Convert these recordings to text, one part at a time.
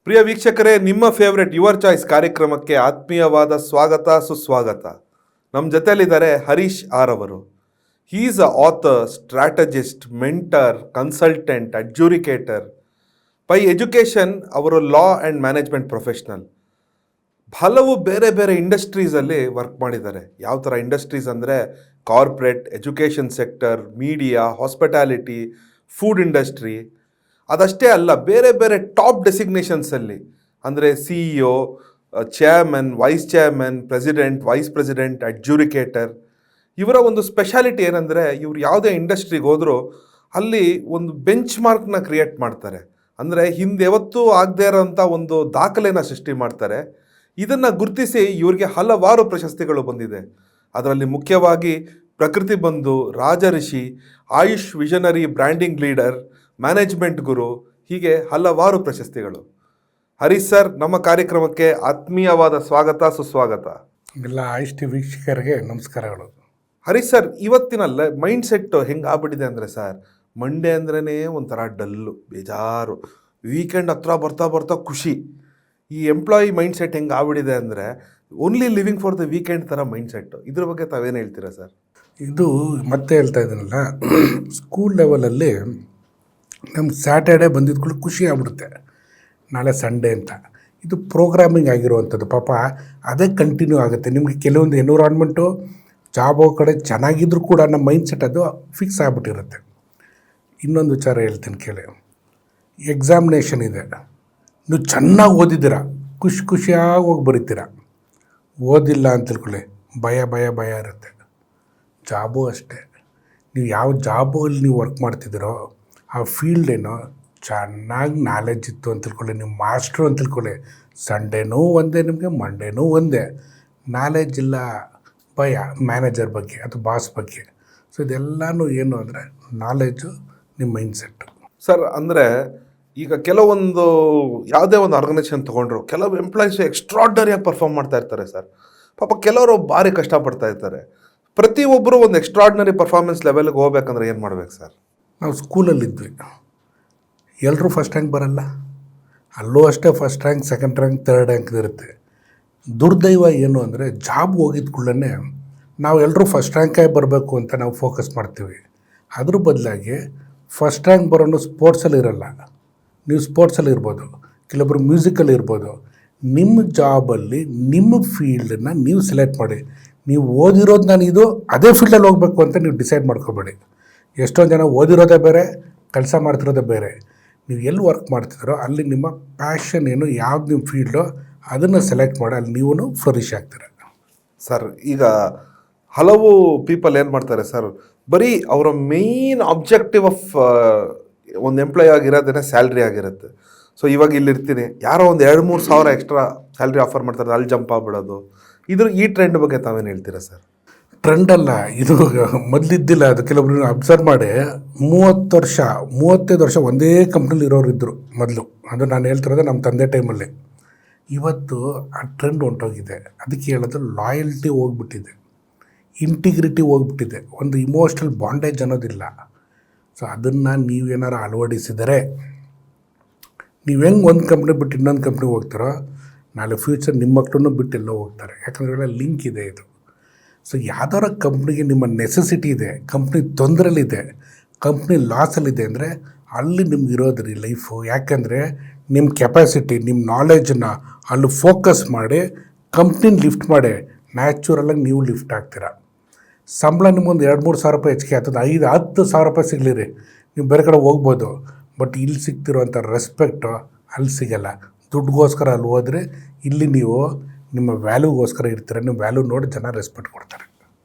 ಪ್ರಿಯ ವೀಕ್ಷಕರೇ, ನಿಮ್ಮ favourite your choice ಕಾರ್ಯಕ್ರಮಕ್ಕೆ ಆತ್ಮೀಯವಾದ ಸ್ವಾಗತ ಸುಸ್ವಾಗತ. ನಮ್ಮ ಜೊತೆಯಲ್ಲಿದ್ದಾರೆ ಹರೀಶ್ ಆರ್ ಅವರು. He is a author, strategist, mentor, consultant, adjudicator. By education ಅವರು ಲಾ ಆ್ಯಂಡ್ ಮ್ಯಾನೇಜ್ಮೆಂಟ್ ಪ್ರೊಫೆಷ್ನಲ್. ಹಲವು ಬೇರೆ ಬೇರೆ ಇಂಡಸ್ಟ್ರೀಸಲ್ಲಿ ವರ್ಕ್ ಮಾಡಿದ್ದಾರೆ. ಯಾವ ಥರ ಇಂಡಸ್ಟ್ರೀಸ್ ಅಂದರೆ corporate, education sector, media, hospitality, food industry. ಅದಷ್ಟೇ ಅಲ್ಲ, ಬೇರೆ ಬೇರೆ ಟಾಪ್ ಡೆಸಿಗ್ನೇಷನ್ಸಲ್ಲಿ ಅಂದರೆ CEO, chairman, vice chairman, president, vice president, adjudicator. ಇವರ ಒಂದು ಸ್ಪೆಷಾಲಿಟಿ ಏನಂದರೆ, ಇವರು ಯಾವುದೇ ಇಂಡಸ್ಟ್ರಿಗೆ ಹೋದರೂ ಅಲ್ಲಿ ಒಂದು ಬೆಂಚ್ ಮಾರ್ಕ್ನ ಕ್ರಿಯೇಟ್ ಮಾಡ್ತಾರೆ. ಅಂದರೆ ಹಿಂದೆ ಯಾವತ್ತೂ ಆಗದೇ ಇರೋಂಥ ಒಂದು ದಾಖಲೆನ ಸೃಷ್ಟಿ ಮಾಡ್ತಾರೆ. ಇದನ್ನು ಗುರುತಿಸಿ ಇವರಿಗೆ ಹಲವಾರು ಪ್ರಶಸ್ತಿಗಳು ಬಂದಿದೆ. ಅದರಲ್ಲಿ ಮುಖ್ಯವಾಗಿ ಪ್ರಕೃತಿ ಬಂಧು, ರಾಜಋಷಿ, Ayush visionary branding leader, management guru, ಹೀಗೆ ಹಲವಾರು ಪ್ರಶಸ್ತಿಗಳು. ಹರೀಶ್ ಸರ್, ನಮ್ಮ ಕಾರ್ಯಕ್ರಮಕ್ಕೆ ಆತ್ಮೀಯವಾದ ಸ್ವಾಗತ ಸುಸ್ವಾಗತ. ಎಲ್ಲ ಆಯುಷ್ ವೀಕ್ಷಕರಿಗೆ ನಮಸ್ಕಾರಗಳು. ಹರೀಶ್ ಸರ್, ಇವತ್ತಿನ ಮೈಂಡ್ ಸೆಟ್ ಹೆಂಗೆ ಆಗ್ಬಿಟ್ಟಿದೆ ಅಂದರೆ ಸರ್, ಮಂಡೇ ಅಂದ್ರೇ ಒಂಥರ ಡಲ್ಲು, ಬೇಜಾರು. ವೀಕೆಂಡ್ ಹತ್ರ ಬರ್ತಾ ಬರ್ತಾ ಖುಷಿ. ಈ ಎಂಪ್ಲಾಯಿ ಮೈಂಡ್ ಸೆಟ್ ಹೆಂಗೆ ಆಗ್ಬಿಟ್ಟಿದೆ ಅಂದರೆ only living for the weekend ಥರ ಮೈಂಡ್ ಸೆಟ್ಟು. ಇದ್ರ ಬಗ್ಗೆ ತಾವೇನು ಹೇಳ್ತೀರಾ ಸರ್? ಇದು ಮತ್ತೆ ಹೇಳ್ತಾ ಇದ್ದೀನಲ್ಲ, ಸ್ಕೂಲ್ ಲೆವೆಲಲ್ಲಿ ನಮ್ಗೆ ಸ್ಯಾಟರ್ಡೇ ಬಂದಿದ್ಗಳು ಖುಷಿ ಆಗ್ಬಿಡುತ್ತೆ, ನಾಳೆ ಸಂಡೇ ಅಂತ. ಇದು ಪ್ರೋಗ್ರಾಮಿಂಗ್ ಆಗಿರುವಂಥದ್ದು. ಪಾಪ ಅದೇ ಕಂಟಿನ್ಯೂ ಆಗುತ್ತೆ. ನಿಮಗೆ ಕೆಲವೊಂದು ಎನ್ವಿರಾನ್ಮೆಂಟು ಜಾಬ್ ಕಡೆ ಚೆನ್ನಾಗಿದ್ರೂ ಕೂಡ ನಮ್ಮ ಮೈಂಡ್ ಸೆಟ್ ಅದು ಫಿಕ್ಸ್ ಆಗಿಬಿಟ್ಟಿರುತ್ತೆ. ಇನ್ನೊಂದು ವಿಚಾರ ಹೇಳ್ತೀನಿ ಕೇಳಿ. ಎಕ್ಸಾಮಿನೇಷನ್ ಇದೆ, ನೀವು ಚೆನ್ನಾಗಿ ಓದಿದ್ದೀರ, ಖುಷಿಯಾಗಿ ಹೋಗಿ ಬರೀತೀರ. ಓದಿಲ್ಲ ಅಂತ ತಿಳ್ಕೊಳ್ಳಿ, ಭಯ ಭಯ ಭಯ ಇರುತ್ತೆ. ಜಾಬು ಅಷ್ಟೇ. ನೀವು ಯಾವ ಜಾಬಲ್ಲಿ ನೀವು ವರ್ಕ್ ಮಾಡ್ತಿದ್ದೀರೋ ಆ ಫೀಲ್ಡ್ ಏನೋ ಚೆನ್ನಾಗಿ ನಾಲೆಜ್ ಇತ್ತು ಅಂತ ತಿಳ್ಕೊಳ್ಳಿ, ನೀವು ಮಾಸ್ಟ್ರು ಅಂತ ತಿಳ್ಕೊಳ್ಳಿ, ಸಂಡೇನೂ ಒಂದೇ, ನಿಮಗೆ ಮಂಡೇನೂ ಒಂದೇ. ನಾಲೆಜ್ ಇಲ್ಲ, ಭಯ ಮ್ಯಾನೇಜರ್ ಬಗ್ಗೆ ಅಥವಾ ಬಾಸ್ ಬಗ್ಗೆ. ಸೊ ಇದೆಲ್ಲನೂ ಏನು ಅಂದರೆ ನಾಲೆಜು, ನಿಮ್ಮ ಮೈಂಡ್ ಸೆಟ್ಟು ಸರ್. ಅಂದರೆ ಈಗ ಕೆಲವೊಂದು ಯಾವುದೇ ಒಂದು ಆರ್ಗನೈಸೇಷನ್ ತೊಗೊಂಡ್ರು, ಕೆಲವು ಎಂಪ್ಲಾಯೀಸು ಎಕ್ಸ್ಟ್ರಾರ್ಡರಿಯಾಗಿ ಪರ್ಫಾರ್ಮ್ ಮಾಡ್ತಾ ಇರ್ತಾರೆ ಸರ್. ಪಾಪ ಕೆಲವರು ಭಾರಿ ಕಷ್ಟಪಡ್ತಾ ಇರ್ತಾರೆ. ಪ್ರತಿಯೊಬ್ಬರು ಒಂದು ಎಕ್ಸ್ಟ್ರಾರ್ಡಿನರಿ ಪರ್ಫಾರ್ಮೆನ್ಸ್ ಲೆವೆಲ್ಗೆ ಹೋಗ್ಬೇಕಂದ್ರೆ ಏನು ಮಾಡ್ಬೇಕು ಸರ್? ನಾವು ಸ್ಕೂಲಲ್ಲಿದ್ವಿ, ಎಲ್ಲರೂ ಫಸ್ಟ್ ರ್ಯಾಂಕ್ ಬರಲ್ಲ. ಅಲ್ಲೂ ಅಷ್ಟೇ first rank, second rank, third rank ಇರುತ್ತೆ. ದುರ್ದೈವ ಏನು ಅಂದರೆ, ಜಾಬ್ ಹೋಗಿದ ಕೂಡಲೇ ನಾವು ಎಲ್ಲರೂ ಫಸ್ಟ್ ರ್ಯಾಂಕಾಗಿ ಬರಬೇಕು ಅಂತ ನಾವು ಫೋಕಸ್ ಮಾಡ್ತೀವಿ. ಅದ್ರ ಬದಲಾಗಿ ಫಸ್ಟ್ ರ್ಯಾಂಕ್ ಬರೋನು ಸ್ಪೋರ್ಟ್ಸಲ್ಲಿ ಇರಲ್ಲ. ನೀವು ಸ್ಪೋರ್ಟ್ಸಲ್ಲಿ ಇರ್ಬೋದು, ಕೆಲವೊಬ್ರು ಮ್ಯೂಸಿಕಲ್ಲಿ ಇರ್ಬೋದು. ನಿಮ್ಮ ಜಾಬಲ್ಲಿ ನಿಮ್ಮ ಫೀಲ್ಡನ್ನು ನೀವು ಸೆಲೆಕ್ಟ್ ಮಾಡಿ. ನೀವು ಓದಿರೋದು ನಾನು ಇದು ಅದೇ ಫೀಲ್ಡಲ್ಲಿ ಹೋಗಬೇಕು ಅಂತ ನೀವು ಡಿಸೈಡ್ ಮಾಡ್ಕೋಬೇಡಿ. ಎಷ್ಟೊಂದು ಜನ ಓದಿರೋದೇ ಬೇರೆ, ಕೆಲಸ ಮಾಡ್ತಿರೋದೇ ಬೇರೆ. ನೀವು ಎಲ್ಲಿ ವರ್ಕ್ ಮಾಡ್ತಿದ್ದೀರೋ ಅಲ್ಲಿ ನಿಮ್ಮ ಪ್ಯಾಷನ್ ಏನು, ಯಾವ್ದು ನಿಮ್ಮ ಫೀಲ್ಡೋ ಅದನ್ನು ಸೆಲೆಕ್ಟ್ ಮಾಡಿ, ಅಲ್ಲಿ ನೀವು ಫ್ಲರಿಶ್ ಆಗ್ತೀರ ಸರ್. ಈಗ ಹಲವು ಪೀಪಲ್ ಏನು ಮಾಡ್ತಾರೆ ಸರ್, ಬರೀ ಅವರ ಮೇನ್ ಆಬ್ಜೆಕ್ಟಿವ್ ಆಫ್ ಒಂದು ಎಂಪ್ಲಾಯ್ ಆಗಿರೋದೇ ಸ್ಯಾಲ್ರಿ ಆಗಿರುತ್ತೆ. ಸೊ ಇವಾಗ ಇಲ್ಲಿರ್ತೀನಿ, ಯಾರೋ ಒಂದು 2-3 ಸಾವಿರ ಎಕ್ಸ್ಟ್ರಾ ಸ್ಯಾಲ್ರಿ ಆಫರ್ ಮಾಡ್ತಾರೆ, ಅಲ್ಲಿ ಜಂಪ್ ಆಗ್ಬಿಡೋದು. ಈ ಟ್ರೆಂಡ್ ಬಗ್ಗೆ ತಾವೇನು ಹೇಳ್ತೀರಾ ಸರ್? ಟ್ರೆಂಡ್ ಅಲ್ಲ ಇದು, ಮೊದಲಿದ್ದಿಲ್ಲ ಅದು. ಕೆಲವೊಬ್ರು ಅಬ್ಸರ್ವ್ ಮಾಡಿ 35 ವರ್ಷ ಒಂದೇ ಕಂಪ್ನಿಲಿ ಇರೋರು ಇದ್ದರು ಮೊದಲು. ಅದು ನಾನು ಹೇಳ್ತಿರೋದು ನಮ್ಮ ತಂದೆ ಟೈಮಲ್ಲಿ. ಇವತ್ತು ಆ ಟ್ರೆಂಡ್ ಹೊಂಟೋಗಿದೆ. ಅದಕ್ಕೆ ಹೇಳೋದು ಲಾಯಲ್ಟಿ ಹೋಗ್ಬಿಟ್ಟಿದೆ, ಇಂಟಿಗ್ರಿಟಿ ಹೋಗ್ಬಿಟ್ಟಿದೆ, ಒಂದು ಇಮೋಷ್ನಲ್ ಬಾಂಡೇಜ್ ಅನ್ನೋದಿಲ್ಲ. ಸೊ ಅದನ್ನು ನೀವೇನಾರು ಅಳವಡಿಸಿದರೆ, ನೀವು ಹೆಂಗೆ ಒಂದು ಕಂಪ್ನಿ ಬಿಟ್ಟು ಇನ್ನೊಂದು ಕಂಪ್ನಿಗೆ ಹೋಗ್ತಾರೋ, ನಾಳೆ ಫ್ಯೂಚರ್ ನಿಮ್ಮ ಮಕ್ಕಳನ್ನು ಬಿಟ್ಟು ಎಲ್ಲೋ ಹೋಗ್ತಾರೆ. ಯಾಕಂದರೆ ಲಿಂಕ್ ಇದೆ ಇದು. ಸೊ ಯಾವ್ದಾರ ಕಂಪ್ನಿಗೆ ನಿಮ್ಮ ನೆಸೆಸಿಟಿ ಇದೆ, ಕಂಪ್ನಿ ತೊಂದರೆಲಿದೆ, ಕಂಪ್ನಿ ಲಾಸಲ್ಲಿದೆ ಅಂದರೆ ಅಲ್ಲಿ ನಿಮ್ಗೆ ಇರೋದ್ರಿ ಲೈಫು. ಯಾಕೆಂದರೆ ನಿಮ್ಮ ಕೆಪಾಸಿಟಿ, ನಿಮ್ಮ ನಾಲೆಜನ್ನ ಅಲ್ಲಿ ಫೋಕಸ್ ಮಾಡಿ ಕಂಪ್ನಿನ ಲಿಫ್ಟ್ ಮಾಡಿ ನ್ಯಾಚುರಲಾಗಿ ನೀವು ಲಿಫ್ಟ್ ಆಗ್ತೀರ. ಸಂಬಳ ನಿಮ್ಮೊಂದು 2-3 ಸಾವಿರ ರೂಪಾಯಿ ಹೆಚ್ಚಿಗೆ ಆಗ್ತದೆ, 5-10 ಸಾವಿರ ರೂಪಾಯಿ ಸಿಗಲಿರಿ, ನೀವು ಬೇರೆ ಕಡೆ ಹೋಗ್ಬೋದು. ಬಟ್ ಇಲ್ಲಿ ಸಿಗ್ತಿರೋಂಥ ರೆಸ್ಪೆಕ್ಟು ಅಲ್ಲಿ ಸಿಗಲ್ಲ. ದುಡ್ಡುಗೋಸ್ಕರ ಅಲ್ಲಿ ಹೋದರೆ ಇಲ್ಲಿ ನೀವು ನಿಮ್ಮ ವ್ಯಾಲ್ಯೂಗೋಸ್ಕರ ಇರ್ತೀರ. ನಿಮ್ಮ ವ್ಯಾಲ್ಯೂ ನೋಡಿ ಜನ ರೆಸ್ಪೆಕ್ಟ್ ಕೊಡ್ತಾರೆ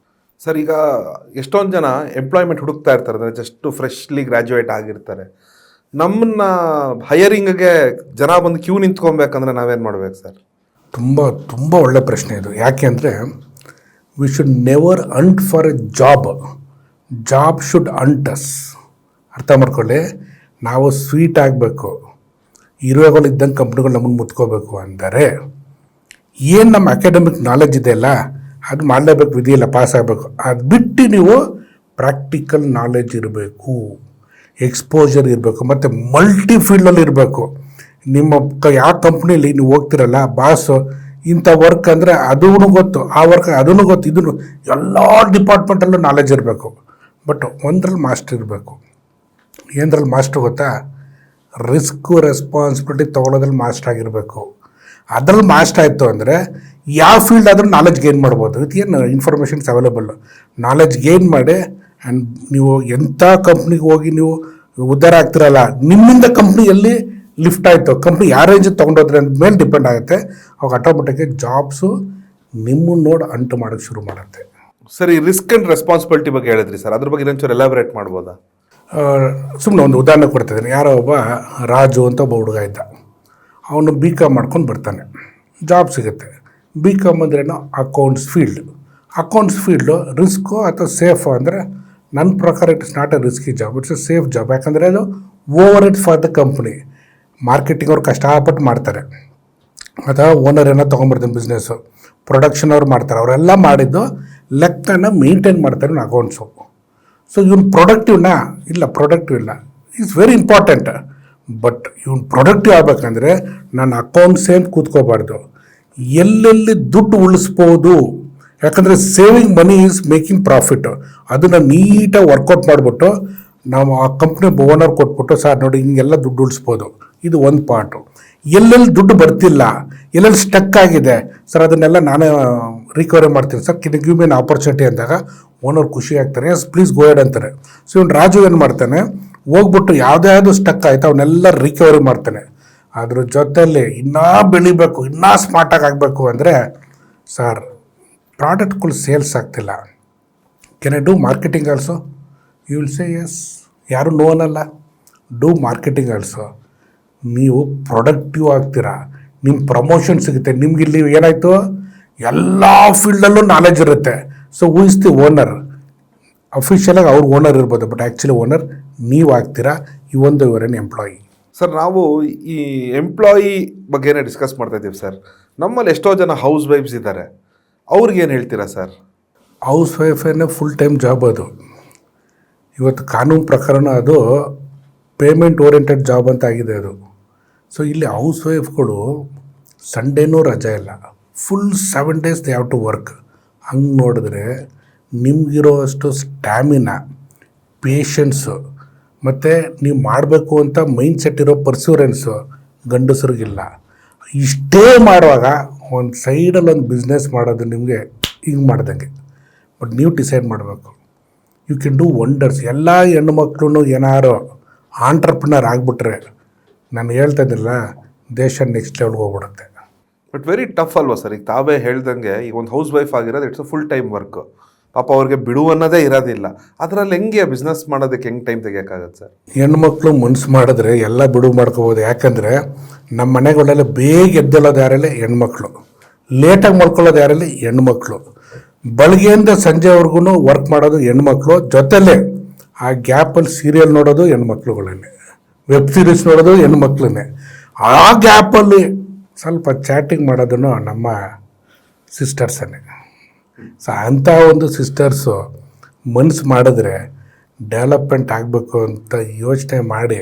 ಸರ್. ಈಗ ಎಷ್ಟೊಂದು ಜನ ಎಂಪ್ಲಾಯ್ಮೆಂಟ್ ಹುಡುಕ್ತಾ ಇರ್ತಾರೆ, ಅಂದರೆ ಜಸ್ಟ್ ಫ್ರೆಶ್ಲಿ ಗ್ರ್ಯಾಜುಯೇಟ್ ಆಗಿರ್ತಾರೆ. ನಮ್ಮನ್ನ ಹೈಯರಿಂಗ್ಗೆ ಜನ ಬಂದು ಕ್ಯೂ ನಿಂತ್ಕೊಬೇಕಂದ್ರೆ ನಾವೇನು ಮಾಡ್ಬೇಕು ಸರ್? ತುಂಬ ಒಳ್ಳೆ ಪ್ರಶ್ನೆ ಇದು. ಯಾಕೆ ಅಂದರೆ ವಿ ಶುಡ್ ನೆವರ್ ಅಂಟ್ ಫಾರ್ ಎ ಜಾಬ್ ಶುಡ್ ಅಂಟ್ ಅಸ್. ಅರ್ಥ ಮಾಡ್ಕೊಳ್ಳಿ. ನಾವು ಸ್ವೀಟ್ ಆಗಬೇಕು, ಹೀರೋಗಳು ಇದ್ದಂಗೆ ಕಂಪ್ನಿಗಳು ನಮ್ಮನ್ನು ಮುತ್ಕೋಬೇಕು ಅಂದರೆ ಏನು ನಮ್ಮ ಅಕಾಡೆಮಿಕ್ ನಾಲೆಜ್ ಇದೆಯಲ್ಲ ಅದು ಮಾಡಲೇಬೇಕು, ವಿಧಿಯಲ್ಲ, ಪಾಸ್ ಆಗಬೇಕು. ಅದು ಬಿಟ್ಟು ನೀವು ಪ್ರಾಕ್ಟಿಕಲ್ ನಾಲೆಜ್ ಇರಬೇಕು, ಎಕ್ಸ್ಪೋಜರ್ ಇರಬೇಕು, ಮತ್ತು ಮಲ್ಟಿ ಫೀಲ್ಡಲ್ಲಿ ಇರಬೇಕು. ನಿಮ್ಮ ಯಾವ ಕಂಪ್ನೀಲಿ ನೀವು ಹೋಗ್ತಿರಲ್ಲ ಬಾಸು ಇಂಥ ವರ್ಕ್ ಅಂದರೆ ಅದೂ ಗೊತ್ತು, ಆ ವರ್ಕ್ ಅದೂ ಗೊತ್ತು, ಇದನ್ನು ಎಲ್ಲ ಡಿಪಾರ್ಟ್ಮೆಂಟಲ್ಲೂ ನಾಲೆಜ್ ಇರಬೇಕು. ಬಟ್ ಒಂದ್ರಲ್ಲಿ ಮಾಸ್ಟರ್ ಇರಬೇಕು. ಏನರಲ್ಲಿ ಮಾಸ್ಟ್ರ್ ಗೊತ್ತಾ? ರಿಸ್ಕು ರೆಸ್ಪಾನ್ಸಿಬಿಲಿಟಿ ತೊಗೊಳೋದ್ರಲ್ಲಿ ಮಾಸ್ಟರ್ ಆಗಿರಬೇಕು. ಅದರಲ್ಲಿ ಮಾಸ್ಟರ್ ಆಯಿತು ಅಂದರೆ ಯಾವ ಫೀಲ್ಡ್ ಆದರೂ ನಾಲೆಜ್ ಗೇನ್ ಮಾಡ್ಬೋದು. ಏನು ಇನ್ಫಾರ್ಮೇಷನ್ಸ್ ಅವೈಲೇಬಲ್, ನಾಲೆಜ್ ಗೇನ್ ಮಾಡಿ ಆ್ಯಂಡ್ ನೀವು ಎಂಥ ಕಂಪ್ನಿಗೆ ಹೋಗಿ ನೀವು ಉದ್ಧಾರ ಆಗ್ತಿರಲ್ಲ, ನಿಮ್ಮಿಂದ ಕಂಪ್ನಿ ಎಲ್ಲಿ ಲಿಫ್ಟ್ ಆಯಿತು, ಕಂಪ್ನಿ ಯಾವ ರೇಂಜಿಗೆ ತೊಗೊಂಡೋದ್ರೆ ಅಂತ ಮೇಲೆ ಡಿಪೆಂಡ್ ಆಗುತ್ತೆ. ಅವಾಗ ಆಟೋಮೆಟಿಕ್ಕಾಗಿ ಜಾಬ್ಸು ನಿಮ್ಮನ್ನು ನೋಡಿ ಅಂಟು ಮಾಡೋಕ್ಕೆ ಶುರು ಮಾಡುತ್ತೆ. ಸರ್, ಈ ರಿಸ್ಕ್ ಆ್ಯಂಡ್ ರೆಸ್ಪಾನ್ಸಿಬಿಲಿಟಿ ಬಗ್ಗೆ ಹೇಳಿದ್ರಿ ಸರ್, ಅದ್ರ ಬಗ್ಗೆ ಇನ್ನೊಂಚೂರು ಎಲಾಬ್ರೇಟ್ ಮಾಡ್ಬೋದಾ? ಸುಮ್ಮನೆ ಒಂದು ಉದಾಹರಣೆ ಕೊಡ್ತಿದ್ದೀನಿ. ಯಾರೋ ಒಬ್ಬ ರಾಜು ಅಂತ ಒಬ್ಬ ಹುಡುಗ ಇದ್ದ. ಅವನು ಬಿ ಕಾಮ್ ಮಾಡ್ಕೊಂಡು ಬರ್ತಾನೆ, ಜಾಬ್ ಸಿಗುತ್ತೆ. ಬಿ ಕಾಮ್ ಅಂದ್ರೇನು? ಅಕೌಂಟ್ಸ್ ಫೀಲ್ಡು ರಿಸ್ಕು ಅಥವಾ ಸೇಫು ಅಂದರೆ ನನ್ನ ಪ್ರಕಾರ it is not A risky job, it's A safe job. ಯಾಕಂದರೆ ಅದು over it for the company. Marketing ಅವ್ರು ಕಷ್ಟಪಟ್ಟು ಮಾಡ್ತಾರೆ, ಅಥವಾ ಓನರ್ ಏನೋ ತೊಗೊಂಬರ್ತಾನೆ ಬಿಸ್ನೆಸ್ಸು, ಪ್ರೊಡಕ್ಷನ್ ಅವ್ರು ಮಾಡ್ತಾರೆ, ಅವರೆಲ್ಲ ಮಾಡಿದ್ದು ಲೆಕ್ಕನ ಮೇಂಟೈನ್ ಮಾಡ್ತಾರೆ ಅಕೌಂಟ್ಸು. ಸೊ ಇವನು ಪ್ರೊಡಕ್ಟಿವ್ ಇಲ್ಲ. It's very important. ಬಟ್ ಇವನು ಪ್ರೊಡಕ್ಟಿವ್ ಆಗಬೇಕಂದ್ರೆ ನಾನು ಅಕೌಂಟ್ಸೇ ಅಂತ ಕೂತ್ಕೋಬಾರ್ದು, ಎಲ್ಲೆಲ್ಲಿ ದುಡ್ಡು ಉಳಿಸ್ಬೋದು. ಯಾಕಂದರೆ saving money is making profit. ಅದನ್ನು ನೀಟಾಗಿ ವರ್ಕೌಟ್ ಮಾಡಿಬಿಟ್ಟು ನಾವು ಆ ಕಂಪ್ನಿ ಓನರ್ ಕೊಟ್ಬಿಟ್ಟು, ಸರ್ ನೋಡಿ ಹಿಂಗೆಲ್ಲ ದುಡ್ಡು ಉಳಿಸ್ಬೋದು, ಇದು ಒಂದು ಪಾರ್ಟು. ಎಲ್ಲೆಲ್ಲಿ ದುಡ್ಡು ಬರ್ತಿಲ್ಲ, ಎಲ್ಲೆಲ್ಲಿ ಸ್ಟಕ್ ಆಗಿದೆ, ಸರ್ ಅದನ್ನೆಲ್ಲ ನಾನೇ ರಿಕವರಿ ಮಾಡ್ತೀನಿ sir, give me an opportunity ಅಂದಾಗ ಓನರ್ ಖುಷಿ ಆಗ್ತಾರೆ, ಎಸ್ ಪ್ಲೀಸ್ ಗೋ ಹೆಡ್ ಅಂತಾರೆ. ಸೊ ಇವ್ನು ರಾಜು ಏನು ಮಾಡ್ತಾನೆ, ಹೋಗ್ಬಿಟ್ಟು ಯಾವುದ್ಯಾವುದು ಸ್ಟಕ್ ಆಯಿತು ಅವನ್ನೆಲ್ಲ ರಿಕವರಿ ಮಾಡ್ತಾನೆ. ಅದ್ರ ಜೊತೆಯಲ್ಲಿ ಇನ್ನೂ ಬೆಳಿಬೇಕು, ಇನ್ನೂ ಸ್ಮಾರ್ಟಾಗಿ ಆಗಬೇಕು ಅಂದರೆ, ಸರ್ ಪ್ರಾಡಕ್ಟ್ಗಳು ಸೇಲ್ಸ್ ಆಗ್ತಿಲ್ಲ, can I do marketing also? You will say yes, ಯಾರು ನೋ ಅನ್ನಲ್ಲ. Do marketing also. ನೀವು ಪ್ರೊಡಕ್ಟಿವ್ ಆಗ್ತೀರಾ, ನಿಮ್ಮ ಪ್ರಮೋಷನ್ ಸಿಗುತ್ತೆ. ನಿಮ್ಗಿಲ್ಲಿ ಏನಾಯಿತು, ಎಲ್ಲ ಫೀಲ್ಡಲ್ಲೂ ನಾಲೆಜ್ ಇರುತ್ತೆ. So who is the owner? ಅಫಿಷಿಯಲಾಗಿ ಅವ್ರು ಓನರ್ ಇರ್ಬೋದು, ಬಟ್ ಆ್ಯಕ್ಚುಲಿ ಓನರ್ ನೀವು ಆಗ್ತೀರಾ. ಇವರೇನು ಎಂಪ್ಲಾಯಿ. ಸರ್, ನಾವು ಈ ಎಂಪ್ಲಾಯಿ ಬಗ್ಗೆನೇ ಡಿಸ್ಕಸ್ ಮಾಡ್ತಾ ಇದ್ದೀವಿ ಸರ್. ನಮ್ಮಲ್ಲಿ ಎಷ್ಟೋ ಜನ ಹೌಸ್ ವೈಫ್ಸ್ ಇದ್ದಾರೆ, ಅವ್ರಿಗೇನು ಹೇಳ್ತೀರಾ ಸರ್? ಹೌಸ್ ವೈಫೇನೆ ಫುಲ್ ಟೈಮ್ ಜಾಬ್ ಅದು. ಇವತ್ತು ಕಾನೂನು ಪ್ರಕಾರನ ಅದು ಪೇಮೆಂಟ್ ಓರಿಯೆಂಟೆಡ್ ಜಾಬ್ ಅಂತ ಆಗಿದೆ ಅದು. ಸೊ ಇಲ್ಲಿ ಹೌಸ್ ವೈಫ್ಗಳು ಸಂಡೇನೂ ರಜೆ ಇಲ್ಲ, full 7 days they have to work. ಹಂಗೆ ನೋಡಿದ್ರೆ ನಿಮಗಿರೋ ಅಷ್ಟು ಸ್ಟ್ಯಾಮಿನಾ, ಪೇಷನ್ಸು ಮತ್ತು ನೀವು ಮಾಡಬೇಕು ಅಂತ ಮೈಂಡ್ ಸೆಟ್ ಇರೋ ಪರ್ಸೂರೆನ್ಸು ಗಂಡಸರಿಗಿಲ್ಲ. ಇಷ್ಟೇ ಮಾಡುವಾಗ ಒಂದು ಸೈಡಲ್ಲಿ ಒಂದು ಬಿಸ್ನೆಸ್ ಮಾಡೋದು ನಿಮಗೆ ಹಿಂಗೆ ಮಾಡ್ದಂಗೆ. ಬಟ್ ನೀವು ಡಿಸೈಡ್ ಮಾಡಬೇಕು, ಯು ಕ್ಯಾನ್ ಡೂ ವಂಡರ್ಸ್. ಎಲ್ಲ ಹೆಣ್ಣುಮಕ್ಳು ಏನಾರು ಆಂಟ್ರಪ್ರಿನರ್ ಆಗಿಬಿಟ್ರೆ, ನಾನು ಹೇಳ್ತಾ ಇದ್ದಿಲ್ಲ, ದೇಶ ನೆಕ್ಸ್ಟ್ ಲೆವೆಲ್ಗೆ ಹೋಗ್ಬಿಡುತ್ತೆ. ಬಟ್ ವೆರಿ ಟಫ್ ಅಲ್ವಾ ಸರ್? ಈಗ ತಾವೇ ಹೇಳ್ದಂಗೆ, ಈಗ ಒಂದು ಹೌಸ್ ವೈಫ್ ಆಗಿರೋದು ಇಟ್ಸ್ ಫುಲ್ ಟೈಮ್ ವರ್ಕ್. ಪಾಪ ಅವ್ರಿಗೆ ಬಿಡು ಅನ್ನೋದೇ ಇರೋದಿಲ್ಲ. ಅದರಲ್ಲಿ ಹೆಂಗೆ ಬಿಸ್ನೆಸ್ ಮಾಡೋದಕ್ಕೆ ಹೆಂಗೆ ಟೈಮ್ ತೆಗಿಯೋಕ್ಕಾಗತ್ತೆ ಸರ್? ಹೆಣ್ಮಕ್ಳು ಮನ್ಸು ಮಾಡಿದ್ರೆ ಎಲ್ಲ ಬಿಡುವು ಮಾಡ್ಕೋಬೋದು. ಯಾಕಂದರೆ ನಮ್ಮ ಮನೆಗಳೆಲ್ಲ ಬೇಗ ಎದ್ದೇಳೋದು ಯಾರಲ್ಲಿ? ಹೆಣ್ಮಕ್ಳು. ಲೇಟಾಗಿ ಮಾಡ್ಕೊಳ್ಳೋದು ಯಾರಲ್ಲಿ? ಹೆಣ್ಮಕ್ಳು. ಬೆಳಗ್ಗೆಯಿಂದ ಸಂಜೆವರೆಗೂ ವರ್ಕ್ ಮಾಡೋದು ಹೆಣ್ಮಕ್ಳು. ಜೊತೆಲೇ ಆ ಗ್ಯಾಪಲ್ಲಿ ಸೀರಿಯಲ್ ನೋಡೋದು ಹೆಣ್ಮಕ್ಳುಗಳನ್ನೇ, ವೆಬ್ ಸೀರೀಸ್ ನೋಡೋದು ಹೆಣ್ಮಕ್ಳನ್ನೇ. ಆ ಗ್ಯಾಪಲ್ಲಿ ಸ್ವಲ್ಪ ಚಾಟಿಂಗ್ ಮಾಡೋದನ್ನು ನಮ್ಮ ಸಿಸ್ಟರ್ಸನ್ನೇ. ಸೊ ಅಂಥ ಒಂದು ಸಿಸ್ಟರ್ಸು ಮನ್ಸು ಮಾಡಿದ್ರೆ ಡೆವಲಪ್ಮೆಂಟ್ ಆಗಬೇಕು ಅಂತ ಯೋಚನೆ ಮಾಡಿ,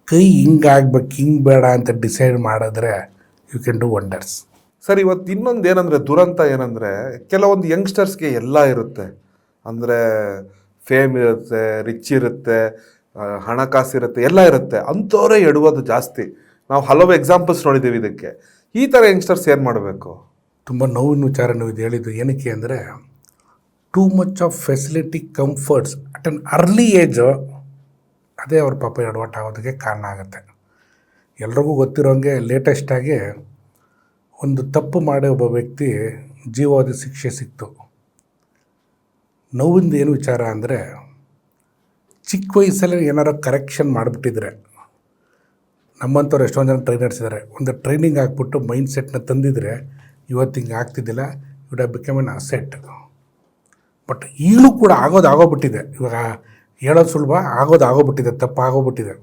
ಕೈ ಹಿಂಗಾಗ್ಬೇಕು ಹಿಂಗೆ ಬೇಡ ಅಂತ ಡಿಸೈಡ್ ಮಾಡಿದ್ರೆ you can do wonders. Sir, ಇವತ್ತು ಇನ್ನೊಂದು ಏನಂದರೆ ದುರಂತ ಏನಂದರೆ, ಕೆಲವೊಂದು ಯಂಗ್ಸ್ಟರ್ಸ್ಗೆ ಎಲ್ಲ ಇರುತ್ತೆ. ಅಂದರೆ ಫೇಮ್ ಇರುತ್ತೆ, ರಿಚ್ ಇರುತ್ತೆ, ಹಣಕಾಸು ಇರುತ್ತೆ, ಎಲ್ಲ ಇರುತ್ತೆ. ಅಂಥವರೇ ಎಡುವುದು ಜಾಸ್ತಿ. ನಾವು ಹಲವು ಎಕ್ಸಾಂಪಲ್ಸ್ ನೋಡಿದ್ದೀವಿ ಇದಕ್ಕೆ. ಈ ಥರ ಯಂಗ್ಸ್ಟರ್ಸ್ ಏನು ಮಾಡಬೇಕು? ತುಂಬ ನೋವಿನ ವಿಚಾರ ನೀವು ಇದು ಹೇಳಿದ್ದು. ಏನಕ್ಕೆ ಅಂದರೆ, too much of facility, comforts at an early age, ಅದೇ ಅವ್ರ ಪಾಪ ಎಡವಟ್ಟು ಆಗೋದಕ್ಕೆ ಕಾರಣ ಆಗುತ್ತೆ. ಎಲ್ರಿಗೂ ಗೊತ್ತಿರೋಂಗೆ ಲೇಟೆಸ್ಟಾಗಿ ಒಂದು ತಪ್ಪು ಮಾಡಿ ಒಬ್ಬ ವ್ಯಕ್ತಿ ಜೀವಾವಧಿ ಶಿಕ್ಷೆ ಸಿಕ್ತು. ನೋವಿಂದ ಏನು ವಿಚಾರ ಅಂದರೆ, ಚಿಕ್ಕ ವಯಸ್ಸಲ್ಲಿ ಏನಾರು ಕರೆಕ್ಷನ್ ಮಾಡಿಬಿಟ್ಟಿದ್ರೆ, ನಮ್ಮಂಥವ್ರು ಎಷ್ಟೊಂದು ಜನ ಟ್ರೈನರ್ಸ್ ಇದ್ದಾರೆ, ಒಂದು ಟ್ರೈನಿಂಗ್ ಹಾಕ್ಬಿಟ್ಟು ಮೈಂಡ್ ಸೆಟ್ನ ತಂದಿದ್ರೆ ಇವತ್ತು ಹಿಂಗೆ ಆಗ್ತಿದ್ದಿಲ್ಲ, would have become an asset. But ಈಗಲೂ ಕೂಡ ಆಗೋಬಿಟ್ಟಿದೆ. ಇವಾಗ ಹೇಳೋದು ಸುಲಭ, ಆಗೋಬಿಟ್ಟಿದೆ, ತಪ್ಪಾಗೋಗ್ಬಿಟ್ಟಿದೆ.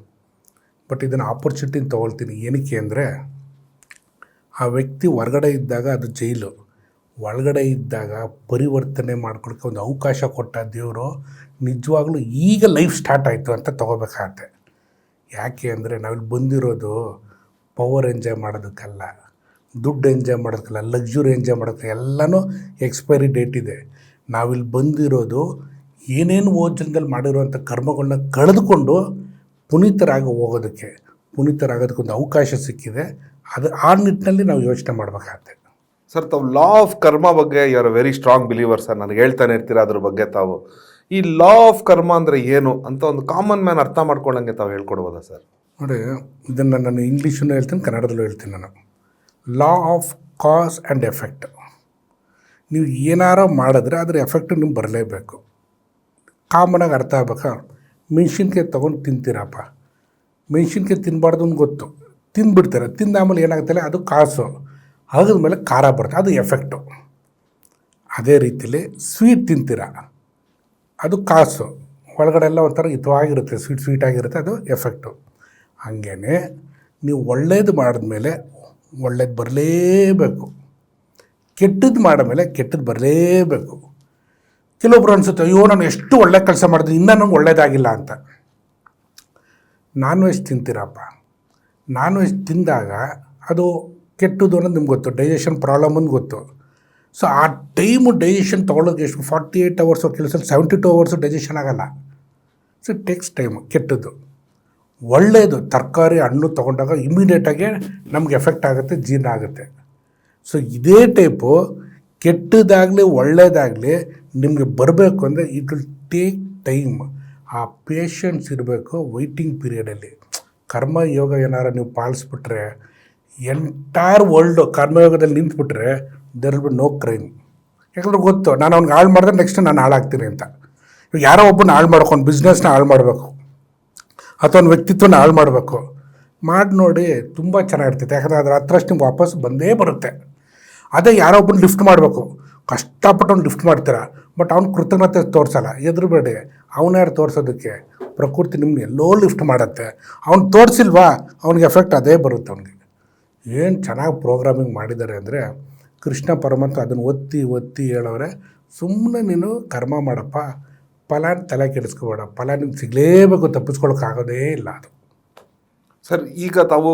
ಬಟ್ ಇದನ್ನು ಆಪರ್ಚುನಿಟಿನ ತೊಗೊಳ್ತೀನಿ. ಏನಕ್ಕೆ ಅಂದರೆ, ಆ ವ್ಯಕ್ತಿ ಹೊರಗಡೆ ಇದ್ದಾಗ ಅದು ಜೈಲು, ಒಳಗಡೆ ಇದ್ದಾಗ ಪರಿವರ್ತನೆ ಮಾಡ್ಕೊಳ್ಳೋಕ್ಕೆ ಒಂದು ಅವಕಾಶ ಕೊಟ್ಟ ದೇವರು ನಿಜವಾಗ್ಲೂ ಈಗ ಲೈಫ್ ಸ್ಟಾರ್ಟ್ ಆಯಿತು ಅಂತ ತೊಗೋಬೇಕಾಗತ್ತೆ. ಯಾಕೆ ಅಂದರೆ, ನಾವಿಲ್ಲಿ ಬಂದಿರೋದು ಪವರ್ ಎಂಜಾಯ್ ಮಾಡೋದಕ್ಕಲ್ಲ, ದುಡ್ಡು ಎಂಜಾಯ್ ಮಾಡೋದಕ್ಕಲ್ಲ, ಲಕ್ಸುರಿ ಎಂಜಾಯ್ ಮಾಡೋದಕ್ಕೆ ಎಲ್ಲನೂ ಎಕ್ಸ್ಪೈರಿ ಡೇಟ್ ಇದೆ. ನಾವಿಲ್ಲಿ ಬಂದಿರೋದು ಏನೇನು ಜನ್ಮದಲ್ಲಿ ಮಾಡಿರುವಂಥ ಕರ್ಮಗಳನ್ನ ಕಳೆದುಕೊಂಡು ಪುನೀತರಾಗಿ ಹೋಗೋದಕ್ಕೆ, ಪುನೀತರಾಗೋದಕ್ಕೊಂದು ಅವಕಾಶ ಸಿಕ್ಕಿದೆ. ಅದು ಆ ನಿಟ್ಟಿನಲ್ಲಿ ನಾವು ಯೋಚನೆ ಮಾಡಬೇಕಾಗತ್ತೆ. ಸರ್, ತಾವು ಲಾ ಆಫ್ ಕರ್ಮ ಬಗ್ಗೆ you are very strong believer sir. ನನಗೆ ಹೇಳ್ತಾನೆ ಇರ್ತೀರ ಅದ್ರ ಬಗ್ಗೆ. ತಾವು ಈ ಲಾ ಆಫ್ ಕರ್ಮ ಅಂದರೆ ಏನು ಅಂತ ಒಂದು ಕಾಮನ್ ಮ್ಯಾನ್ ಅರ್ಥ ಮಾಡ್ಕೊಳ್ಳಂಗೆ ತಾವು ಹೇಳ್ಕೊಡ್ಬೋದಾ ಸರ್? ನೋಡಿ, ಇದನ್ನು ನಾನು ಇಂಗ್ಲೀಷನ್ನು ಹೇಳ್ತೀನಿ, ಕನ್ನಡದಲ್ಲೂ ಹೇಳ್ತೀನಿ. ನಾನು law of cause and effect. ನೀವು ಏನಾರ ಮಾಡಿದ್ರೆ ಅದ್ರ ಎಫೆಕ್ಟ್ ನಿಮ್ಗೆ ಬರಲೇಬೇಕು. ಕಾಮನಾಗಿ ಅರ್ಥ ಆಗ್ಬೇಕಾ? ಮೆಣಸಿನ್ಕಾಯಿ ತೊಗೊಂಡು ತಿಂತೀರಪ್ಪ, ಮೆಣಸಿನ್ಕಾಯಿ ತಿನ್ನಬಾರ್ದು ಅಂತ ಗೊತ್ತು, ತಿಂದುಬಿಡ್ತಾರೆ. ತಿಂದಾದ್ಮೇಲೆ ಏನಾಗುತ್ತಲ್ಲ, ಅದು ಕಾಸು ಆಗಿದ್ಮೇಲೆ ಖಾರ ಬರುತ್ತೆ, ಅದು ಎಫೆಕ್ಟು. ಅದೇ ರೀತಿಲಿ ಸ್ವೀಟ್ ತಿಂತೀರ, ಅದು ಕಾಸು, ಒಳಗಡೆ ಎಲ್ಲ ಒಂಥರ ಹಿತವಾಗಿರುತ್ತೆ, ಸ್ವೀಟಾಗಿರುತ್ತೆ, ಅದು ಎಫೆಕ್ಟು. ಹಾಗೇ ನೀವು ಒಳ್ಳೇದು ಮಾಡಿದ್ಮೇಲೆ ಒಳ್ಳೇದು ಬರಲೇಬೇಕು, ಕೆಟ್ಟದ್ದು ಮಾಡಿದ್ಮೇಲೆ ಕೆಟ್ಟದ್ದು ಬರಲೇಬೇಕು. ಕೆಲವೊಬ್ರು ಅನಿಸುತ್ತೆ, ಅಯ್ಯೋ ನಾನು ಎಷ್ಟು ಒಳ್ಳೆ ಕೆಲಸ ಮಾಡಿದ್ರೆ ಇನ್ನೂ ನಂಗೆ ಒಳ್ಳೇದಾಗಿಲ್ಲ ಅಂತ. ನಾನ್ ವೆಜ್ ತಿಂತೀರಪ್ಪ, ನಾನ್ ವೆಜ್ ತಿಂದಾಗ ಅದು ಕೆಟ್ಟದ್ದು ಅನ್ನೋದು ನಿಮ್ಗೆ ಗೊತ್ತು, ಡೈಜೆಷನ್ ಪ್ರಾಬ್ಲಮ್ ಅಂತ ಗೊತ್ತು. ಸೊ ಆ ಟೈಮು ಡೈಜೆಷನ್ ತೊಗೊಳೋದು ಎಷ್ಟು 48 ಅವರ್ಸು, ಕೆಲಸ 72 ಅವರ್ಸು ಡೈಜೆಷನ್ ಆಗೋಲ್ಲ. So it takes time. ಕೆಟ್ಟದ್ದು ಒಳ್ಳೆಯದು ತರಕಾರಿ ಹಣ್ಣು ತೊಗೊಂಡಾಗ ಇಮಿಡಿಯೇಟಾಗಿ ನಮ್ಗೆ ಎಫೆಕ್ಟ್ ಆಗುತ್ತೆ, ಜೀರ್ಣ ಆಗುತ್ತೆ. ಸೊ ಇದೇ ಟೈಪು ಕೆಟ್ಟದಾಗಲಿ ಒಳ್ಳೆಯದಾಗಲಿ ನಿಮಗೆ ಬರಬೇಕು ಅಂದರೆ ಇಟ್ ವಿಲ್ ಟೇಕ್ ಟೈಮ್. ಆ ಪೇಷನ್ಸ್ ಇರಬೇಕು ವೆಯ್ಟಿಂಗ್ ಪೀರಿಯಡಲ್ಲಿ. ಕರ್ಮಯೋಗ ಏನಾರು ನೀವು ಪಾಲಿಸ್ಬಿಟ್ರೆ, ಎಂಟೈರ್ ವರ್ಲ್ಡು ಕರ್ಮಯೋಗದಲ್ಲಿ ನಿಂತ್ಬಿಟ್ರೆ there will be no crime. ಯಾಕಂದ್ರೆ ಗೊತ್ತು, ನಾನು ಅವ್ನಿಗೆ ಹಾಳು ಮಾಡಿದ್ರೆ ನೆಕ್ಸ್ಟ್ ನಾನು ಹಾಳಾಗ್ತೀನಿ ಅಂತ. ಇವಾಗ ಯಾರೋ ಒಬ್ಬನ ಹಾಳು ಮಾಡ್ಕೊಂಡು ಬಿಸ್ನೆಸ್ನ ಹಾಳು ಮಾಡಬೇಕು ಅಥವಾ ಒಂದು ವ್ಯಕ್ತಿತ್ವನ ಹಾಳು ಮಾಡಬೇಕು, ಮಾಡಿ ನೋಡಿ, ತುಂಬ ಚೆನ್ನಾಗಿರ್ತೈತೆ. ಯಾಕಂದರೆ ಅದರ ಹತ್ರಷ್ಟು ನಿಮ್ಗೆ ವಾಪಸ್ ಬಂದೇ ಬರುತ್ತೆ. ಅದೇ ಯಾರೋ ಒಬ್ಬನ ಲಿಫ್ಟ್ ಮಾಡಬೇಕು, ಕಷ್ಟಪಟ್ಟು ಅವ್ನು ಲಿಫ್ಟ್ ಮಾಡ್ತೀರ, ಬಟ್ ಅವ್ನು ಕೃತಜ್ಞತೆ ತೋರಿಸಲ್ಲ. ಎದುರುಬೇಡಿ, ಅವನ್ಯಾರು ತೋರಿಸೋದಕ್ಕೆ? ಪ್ರಕೃತಿ ನಿಮ್ಗೆ ಎಲ್ಲೋ ಲಿಫ್ಟ್ ಮಾಡುತ್ತೆ. ಅವ್ನು ತೋರಿಸಿಲ್ವಾ, ಅವ್ನಿಗೆ ಎಫೆಕ್ಟ್ ಅದೇ ಬರುತ್ತೆ. ಅವ್ನಿಗೆ ಏನು ಚೆನ್ನಾಗಿ ಪ್ರೋಗ್ರಾಮಿಂಗ್ ಮಾಡಿದ್ದಾರೆ ಅಂದರೆ, ಕೃಷ್ಣ ಪರಮಾತ್ಮ ಅದನ್ನು ಒತ್ತಿ ಒತ್ತಿ ಹೇಳೋರೆ, ಸುಮ್ಮನೆ ನೀನು ಕರ್ಮ ಮಾಡಪ್ಪ, ಫಲ ತಲೆ ಕೆಡಿಸ್ಕೋಬೇಡ, ಫಲ ನಿಮ್ಗೆ ಸಿಗಲೇಬೇಕು, ತಪ್ಪಿಸ್ಕೊಳಕ್ಕಾಗೋದೇ ಇಲ್ಲ ಅದು. ಸರ್, ಈಗ ತಾವು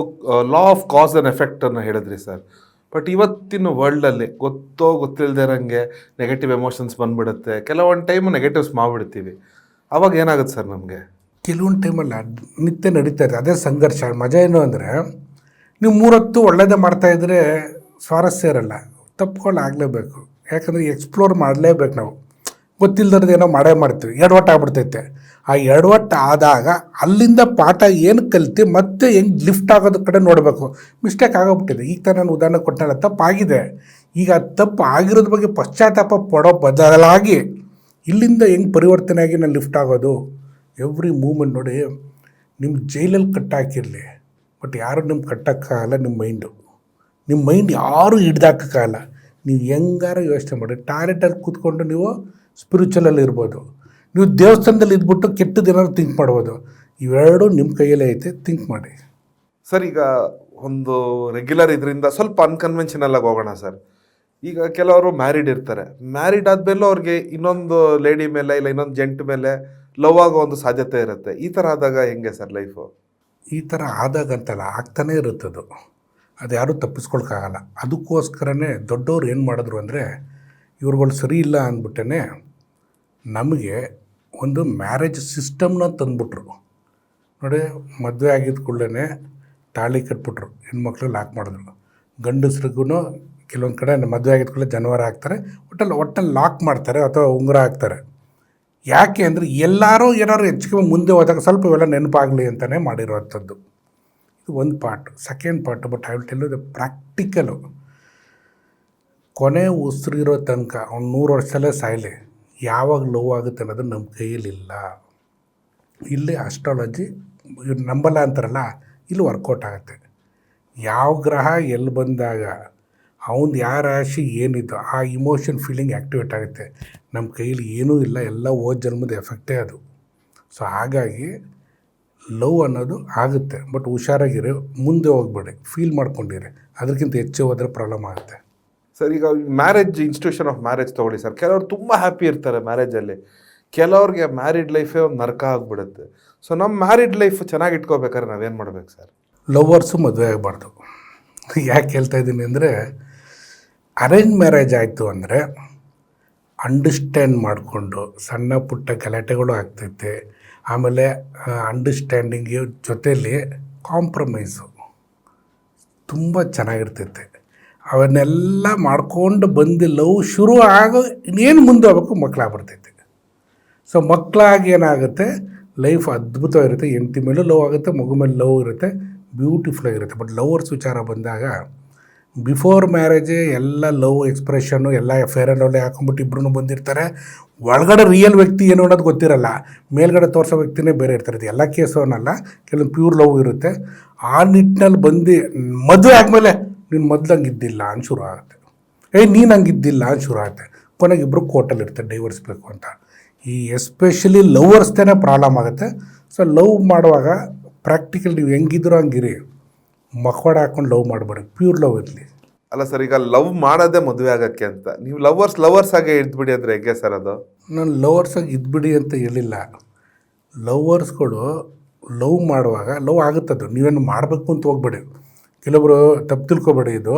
ಲಾ ಆಫ್ ಕಾಸ್ ಆ್ಯಂಡ್ ಎಫೆಕ್ಟನ್ನು ಹೇಳಿದ್ರಿ ಸರ್. ಬಟ್ ಇವತ್ತಿನ ವರ್ಲ್ಡಲ್ಲಿ ಗೊತ್ತೋ ಗೊತ್ತಿಲ್ಲದೆ ಇರೋಂಗೆ ನೆಗೆಟಿವ್ ಎಮೋಷನ್ಸ್ ಬಂದುಬಿಡುತ್ತೆ. ಕೆಲವೊಂದು ಟೈಮು ನೆಗೆಟಿವ್ಸ್ ಮಾಡಿಬಿಡ್ತೀವಿ. ಆವಾಗ ಏನಾಗುತ್ತೆ ಸರ್ ನಮಗೆ? ಕೆಲವೊಂದು ಟೈಮಲ್ಲ ನಿತ್ಯ ನಡೀತಾ ಇದೆ ಅದೇ ಸಂಘರ್ಷ. ಮಜಾ ಏನು ಅಂದರೆ, ನೀವು 3 ಹೊತ್ತು ಒಳ್ಳೇದೇ ಮಾಡ್ತಾಯಿದ್ರೆ ಸ್ವಾರಸ್ಯ ಇರಲ್ಲ, ತಪ್ಕೊಳ್ಳಾಗಲೇಬೇಕು. ಯಾಕಂದರೆ ಎಕ್ಸ್ಪ್ಲೋರ್ ಮಾಡಲೇಬೇಕು. ನಾವು ಗೊತ್ತಿಲ್ಲದ್ರದ್ದು ಏನೋ ಮಾಡೇ ಮಾಡ್ತೀವಿ, ಎಡವಟ್ಟು ಆಗ್ಬಿಡ್ತೈತೆ. ಆ ಎಡವಟ್ಟು ಆದಾಗ ಅಲ್ಲಿಂದ ಪಾಠ ಏನು ಕಲಿತು ಮತ್ತೆ ಹೆಂಗೆ ಲಿಫ್ಟ್ ಆಗೋದ ಕಡೆ ನೋಡಬೇಕು. ಮಿಸ್ಟೇಕ್ ಆಗೋಗ್ಬಿಟ್ಟಿದೆ. ಈಗ ತಾನು ನಾನು ಉದಾಹರಣೆ ಕೊಟ್ಟನಲ್ಲ, ತಪ್ಪಾಗಿದೆ. ಈಗ ತಪ್ಪು ಆಗಿರೋದ್ರ ಬಗ್ಗೆ ಪಶ್ಚಾತ್ತಾಪ ಪಡೋ ಬದಲಾಗಿ ಇಲ್ಲಿಂದ ಹೆಂಗೆ ಪರಿವರ್ತನೆ ಆಗಿ ನಾನು ಲಿಫ್ಟ್ ಆಗೋದು. ಎವ್ರಿ ಮೂಮೆಂಟ್ ನೋಡಿ, ನಿಮ್ಮ ಜೈಲಲ್ಲಿ ಕಟ್ಟಾಕಿರಲಿ, ಬಟ್ ಯಾರು ನಿಮ್ಗೆ ಕಟ್ಟೋಕ್ಕಾಗಲ್ಲ. ನಿಮ್ಮ ಮೈಂಡ್ ಯಾರೂ ಹಿಡ್ದಾಕೋಕ್ಕಾಗಲ್ಲ. ನೀವು ಹೆಂಗಾರ ಯೋಚನೆ ಮಾಡಿ, ಟಾಯ್ಲೆಟಲ್ಲಿ ಕೂತ್ಕೊಂಡು ನೀವು ಸ್ಪಿರಿಚುವಲಲ್ಲಿ ಇರ್ಬೋದು, ನೀವು ದೇವಸ್ಥಾನದಲ್ಲಿ ಇದ್ಬಿಟ್ಟು ಕೆಟ್ಟದ್ದು ಏನಾದ್ರು ಥಿಂಕ್ ಮಾಡ್ಬೋದು. ಇವೆರಡೂ ನಿಮ್ಮ ಕೈಯಲ್ಲೇ ಐತೆ, ಥಿಂಕ್ ಮಾಡಿ. ಸರ್, ಈಗ ಒಂದು ರೆಗ್ಯುಲರ್ ಇದರಿಂದ ಸ್ವಲ್ಪ ಅನ್ಕನ್ವೆನ್ಷನಲ್ ಆಗಿ ಹೋಗೋಣ ಸರ್. ಈಗ ಕೆಲವರು ಮ್ಯಾರಿಡ್ ಇರ್ತಾರೆ, ಮ್ಯಾರಿಡ್ ಆದಮೇಲೂ ಅವ್ರಿಗೆ ಇನ್ನೊಂದು ಲೇಡಿ ಮೇಲೆ ಇಲ್ಲ ಇನ್ನೊಂದು ಜೆಂಟ್ ಮೇಲೆ ಲವ್ ಆಗೋ ಒಂದು ಸಾಧ್ಯತೆ ಇರುತ್ತೆ. ಈ ಥರ ಆದಾಗ ಹೆಂಗೆ ಸರ್ ಲೈಫು? ಈ ಥರ ಆದಾಗಂತಲ್ಲ, ಆಗ್ತಾನೇ ಇರುತ್ತದು. ಅದು ಯಾರೂ ತಪ್ಪಿಸ್ಕೊಳಕ್ಕಾಗಲ್ಲ. ಅದಕ್ಕೋಸ್ಕರನೇ ದೊಡ್ಡವ್ರು ಏನು ಮಾಡಿದ್ರು ಅಂದರೆ, ಇವ್ರುಗಳು ಸರಿ ಇಲ್ಲ ಅಂದ್ಬಿಟ್ಟೇ ನಮಗೆ ಒಂದು ಮ್ಯಾರೇಜ್ ಸಿಸ್ಟಮ್ನ ತಂದುಬಿಟ್ರು. ನೋಡಿ, ಮದುವೆ ಆಗಿದ್ದ ಕೂಡಲೇ ತಾಳಿ ಕಟ್ಬಿಟ್ರು, ಹೆಣ್ಮಕ್ಳು ಲಾಕ್ ಮಾಡಿದ್ರು. ಗಂಡಸ್ರಿಗೂ ಕೆಲವೊಂದು ಕಡೆ ಮದುವೆ ಆಗಿದ್ದ ಕೂಡಲೇ ಜನವರ ಹಾಕ್ತಾರೆ, ಒಟ್ಟಲ್ಲಿ ಲಾಕ್ ಮಾಡ್ತಾರೆ ಅಥವಾ ಉಂಗುರ ಹಾಕ್ತಾರೆ. ಯಾಕೆ ಅಂದರೆ ಎಲ್ಲರೂ ಏನಾದ್ರು ಹೆಚ್ಚಿಗೆ ಮುಂದೆ ಹೋದಾಗ ಸ್ವಲ್ಪ ಇವೆಲ್ಲ ನೆನಪಾಗಲಿ ಅಂತಲೇ ಮಾಡಿರೋವಂಥದ್ದು. ಇದು ಒಂದು part. Second part, but I will tell you the practical. ಕೊನೆ ಉಸಿರಿರೋ ತನಕ ಅವ್ನು 100 ವರ್ಷದಲ್ಲೇ ಸಾಯಲಿ, ಯಾವಾಗ ಲವ್ ಆಗುತ್ತೆ ಅನ್ನೋದು ನಮ್ಮ ಕೈಯಲ್ಲಿಲ್ಲ. ಇಲ್ಲಿ ಅಸ್ಟ್ರಾಲಜಿ ನಂಬಲ್ಲ ಅಂತಾರಲ್ಲ, ಇಲ್ಲಿ ವರ್ಕೌಟ್ ಆಗುತ್ತೆ. ಯಾವ ಗ್ರಹ ಎಲ್ಲಿ ಬಂದಾಗ ಅವನು ಯಾವ ರಾಶಿ ಏನಿತ್ತು ಆ ಇಮೋಷನ್ ಫೀಲಿಂಗ್ ಆ್ಯಕ್ಟಿವೇಟ್ ಆಗುತ್ತೆ. ನಮ್ಮ ಕೈಯಲ್ಲಿ ಏನೂ ಇಲ್ಲ, ಎಲ್ಲ ಜನ್ಮದ ಎಫೆಕ್ಟೇ ಅದು. ಸೊ ಹಾಗಾಗಿ ಲವ್ ಅನ್ನೋದು ಆಗುತ್ತೆ, ಬಟ್ ಹುಷಾರಾಗಿರಿ, ಮುಂದೆ ಹೋಗ್ಬೇಡಿ, ಫೀಲ್ ಮಾಡ್ಕೊಂಡಿರಿ. ಅದಕ್ಕಿಂತ ಹೆಚ್ಚು ಹೋದರೆ ಪ್ರಾಬ್ಲಮ್ ಆಗುತ್ತೆ. ಸರ್, ಈಗ ಮ್ಯಾರೇಜ್ ಇನ್ಸ್ಟಿಟ್ಯೂಷನ್ ಆಫ್ ಮ್ಯಾರೇಜ್ ತೊಗೊಳ್ಳಿ ಸರ್. ಕೆಲವರು ತುಂಬ ಹ್ಯಾಪಿ ಇರ್ತಾರೆ ಮ್ಯಾರೇಜಲ್ಲಿ, ಕೆಲವ್ರಿಗೆ ಮ್ಯಾರಿಡ್ ಲೈಫೇ ಒಂದು ನರಕ ಆಗಿಬಿಡುತ್ತೆ. ಸೊ ನಮ್ಮ ಮ್ಯಾರಿಡ್ ಲೈಫ್ ಚೆನ್ನಾಗಿ ಇಟ್ಕೋಬೇಕಾದ್ರೆ ನಾವೇನು ಮಾಡ್ಬೇಕು ಸರ್? ಲವರ್ಸು ಮದುವೆ ಆಗಬಾರ್ದು. ಯಾಕೆ ಹೇಳ್ತಾ ಇದ್ದೀನಿ ಅಂದರೆ, ಅರೇಂಜ್ ಮ್ಯಾರೇಜ್ ಆಯಿತು ಅಂದರೆ ಅಂಡರ್ಸ್ಟ್ಯಾಂಡ್ ಮಾಡಿಕೊಂಡು ಸಣ್ಣ ಪುಟ್ಟ ಗಲಾಟೆಗಳು ಆಗ್ತೈತೆ. ಆಮೇಲೆ ಅಂಡರ್ಸ್ಟ್ಯಾಂಡಿಂಗ್ ಜೊತೆಯಲ್ಲಿ ಕಾಂಪ್ರಮೈಸು ತುಂಬ ಚೆನ್ನಾಗಿರ್ತೈತೆ. ಅವನ್ನೆಲ್ಲ ಮಾಡ್ಕೊಂಡು ಬಂದು ಲವ್ ಶುರು ಆಗೋ ಇನ್ನೇನು ಮುಂದೆ ಹೋಗ್ಬೇಕು, ಮಕ್ಕಳಾಗ್ಬಿಡ್ತೈತೆ. ಸೊ ಮಕ್ಕಳಾಗಿ ಏನಾಗುತ್ತೆ, ಲೈಫ್ ಅದ್ಭುತವಾಗಿರುತ್ತೆ. ಹೆಂಡತಿ ಮೇಲೂ ಲವ್ ಆಗುತ್ತೆ, ಮಗು ಮೇಲೆ ಲವ್ ಇರುತ್ತೆ, ಬ್ಯೂಟಿಫುಲ್ ಆಗಿರುತ್ತೆ. ಬಟ್ ಲವರ್ಸ್ ವಿಚಾರ ಬಂದಾಗ ಬಿಫೋರ್ ಮ್ಯಾರೇಜೇ ಎಲ್ಲ ಲವ್ ಎಕ್ಸ್ಪ್ರೆಷನ್ನು ಎಲ್ಲ ಫೇರ್ ಆ್ಯಂಡ್ ಲವ್ಲಿ ಹಾಕೊಂಬಿಟ್ಟು ಇಬ್ಬರೂ ಬಂದಿರ್ತಾರೆ. ಒಳಗಡೆ ರಿಯಲ್ ವ್ಯಕ್ತಿ ಏನು ಅನ್ನೋದು ಗೊತ್ತಿರಲ್ಲ, ಮೇಲ್ಗಡೆ ತೋರಿಸೋ ವ್ಯಕ್ತಿನೇ ಬೇರೆ ಇರ್ತಾರೆ. ಇದು ಎಲ್ಲ ಕೇಸು ಅನ್ನಲ್ಲ, ಕೆಲವೊಂದು ಪ್ಯೂರ್ ಲವ್ ಇರುತ್ತೆ. ಆ ನಿಟ್ಟಿನಲ್ಲಿ ಬಂದು ಮದುವೆ ಆದಮೇಲೆ ನೀನು ಮೊದಲು ಹಂಗಿದ್ದಿಲ್ಲ ಅಂತ ಶುರು ಆಗುತ್ತೆ, ನೀನು ಹಂಗಿದ್ದಿಲ್ಲ ಅಂತ ಶುರು ಆಗುತ್ತೆ. ಕೊನೆಗೆ ಇಬ್ಬರು ಕೋರ್ಟಲ್ಲಿ ಇರ್ತಾರೆ ಡೈವರ್ಸ್ ಬೇಕು ಅಂತ. ಈ ಎಸ್ಪೆಷಲಿ ಲವರ್ಸ್ದೇ ಪ್ರಾಬ್ಲಮ್ ಆಗುತ್ತೆ. ಸೊ ಲವ್ ಮಾಡುವಾಗ ಪ್ರಾಕ್ಟಿಕಲ್ ನೀವು ಹೆಂಗಿದ್ರು ಹಂಗಿರಿ, ಮಕ್ಕಳ ಹಾಕೊಂಡು ಲವ್ ಮಾಡಬೇಡಿ, ಪ್ಯೂರ್ ಲವ್ ಇರಲಿ. ಅಲ್ಲ ಸರ್, ಈಗ ಲವ್ ಮಾಡೋದೇ ಮದುವೆ ಆಗೋಕ್ಕೆ ಅಂತ, ನೀವು ಲವರ್ಸ್ ಆಗೇ ಇದ್ಬಿಡಿ ಅಂದರೆ ಹೇಗೆ ಸರ್ ಅದು? ನಾನು ಲವರ್ಸಾಗಿ ಇದ್ಬಿಡಿ ಅಂತ ಹೇಳಿಲ್ಲ. ಲವರ್ಸ್ಗಳು ಲವ್ ಮಾಡುವಾಗ ಲವ್ ಆಗುತ್ತದು, ನೀವೇನು ಮಾಡಬೇಕು ಅಂತ ಹೋಗ್ಬೇಡಿ. ಕೆಲವೊಬ್ಬರು ತಪ್ಪು ತಿಳ್ಕೊಬೇಡಿ, ಇದು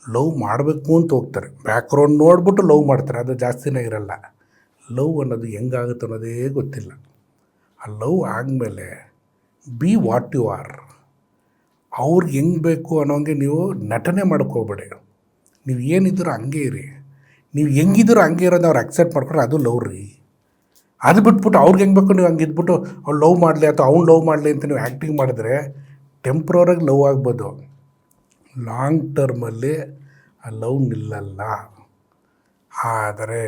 ಲವ್ ಮಾಡಬೇಕು ಅಂತ ಹೋಗ್ತಾರೆ, ಬ್ಯಾಕ್ಗ್ರೌಂಡ್ ನೋಡ್ಬಿಟ್ಟು ಲವ್ ಮಾಡ್ತಾರೆ, ಅದು ಜಾಸ್ತಿನೇ ಇರಲ್ಲ. ಲವ್ ಅನ್ನೋದು ಹೆಂಗಾಗುತ್ತೆ ಅನ್ನೋದೇ ಗೊತ್ತಿಲ್ಲ. ಆ ಲವ್ ಆದಮೇಲೆ ಬಿ ವಾಟ್ ಯು ಆರ್. ಅವ್ರಿಗೆ ಹೆಂಗೆ ಬೇಕು ಅನ್ನೋಂಗೆ ನೀವು ನಟನೆ ಮಾಡ್ಕೋಬೇಡಿ. ನೀವು ಏನಿದ್ರು ಹಂಗೆ ಇರಿ. ನೀವು ಹೆಂಗಿದ್ರು ಹಂಗೆ ಇರೋದು ಅವ್ರು ಅಕ್ಸೆಪ್ಟ್ ಮಾಡ್ಕೊಂಡ್ರೆ ಅದು ಲವ್ ರೀ. ಅದು ಬಿಟ್ಬಿಟ್ಟು ಅವ್ರಿಗೆ ಹೆಂಗೆ ಬೇಕು ನೀವು ಹಂಗೆ ಇದ್ಬಿಟ್ಟು ಅವ್ರು ಲವ್ ಮಾಡಲಿ ಅಥವಾ ಅವ್ನು ಲವ್ ಮಾಡಲಿ ಅಂತ ನೀವು ಆ್ಯಕ್ಟಿಂಗ್ ಮಾಡಿದ್ರೆ ಟೆಂಪ್ರವರಾಗಿ ಲವ್ ಆಗ್ಬೋದು, ಲಾಂಗ್ ಟರ್ಮಲ್ಲಿ ಆ ಲವ್ ನಿಲ್ಲಲ್ಲ. ಆದರೆ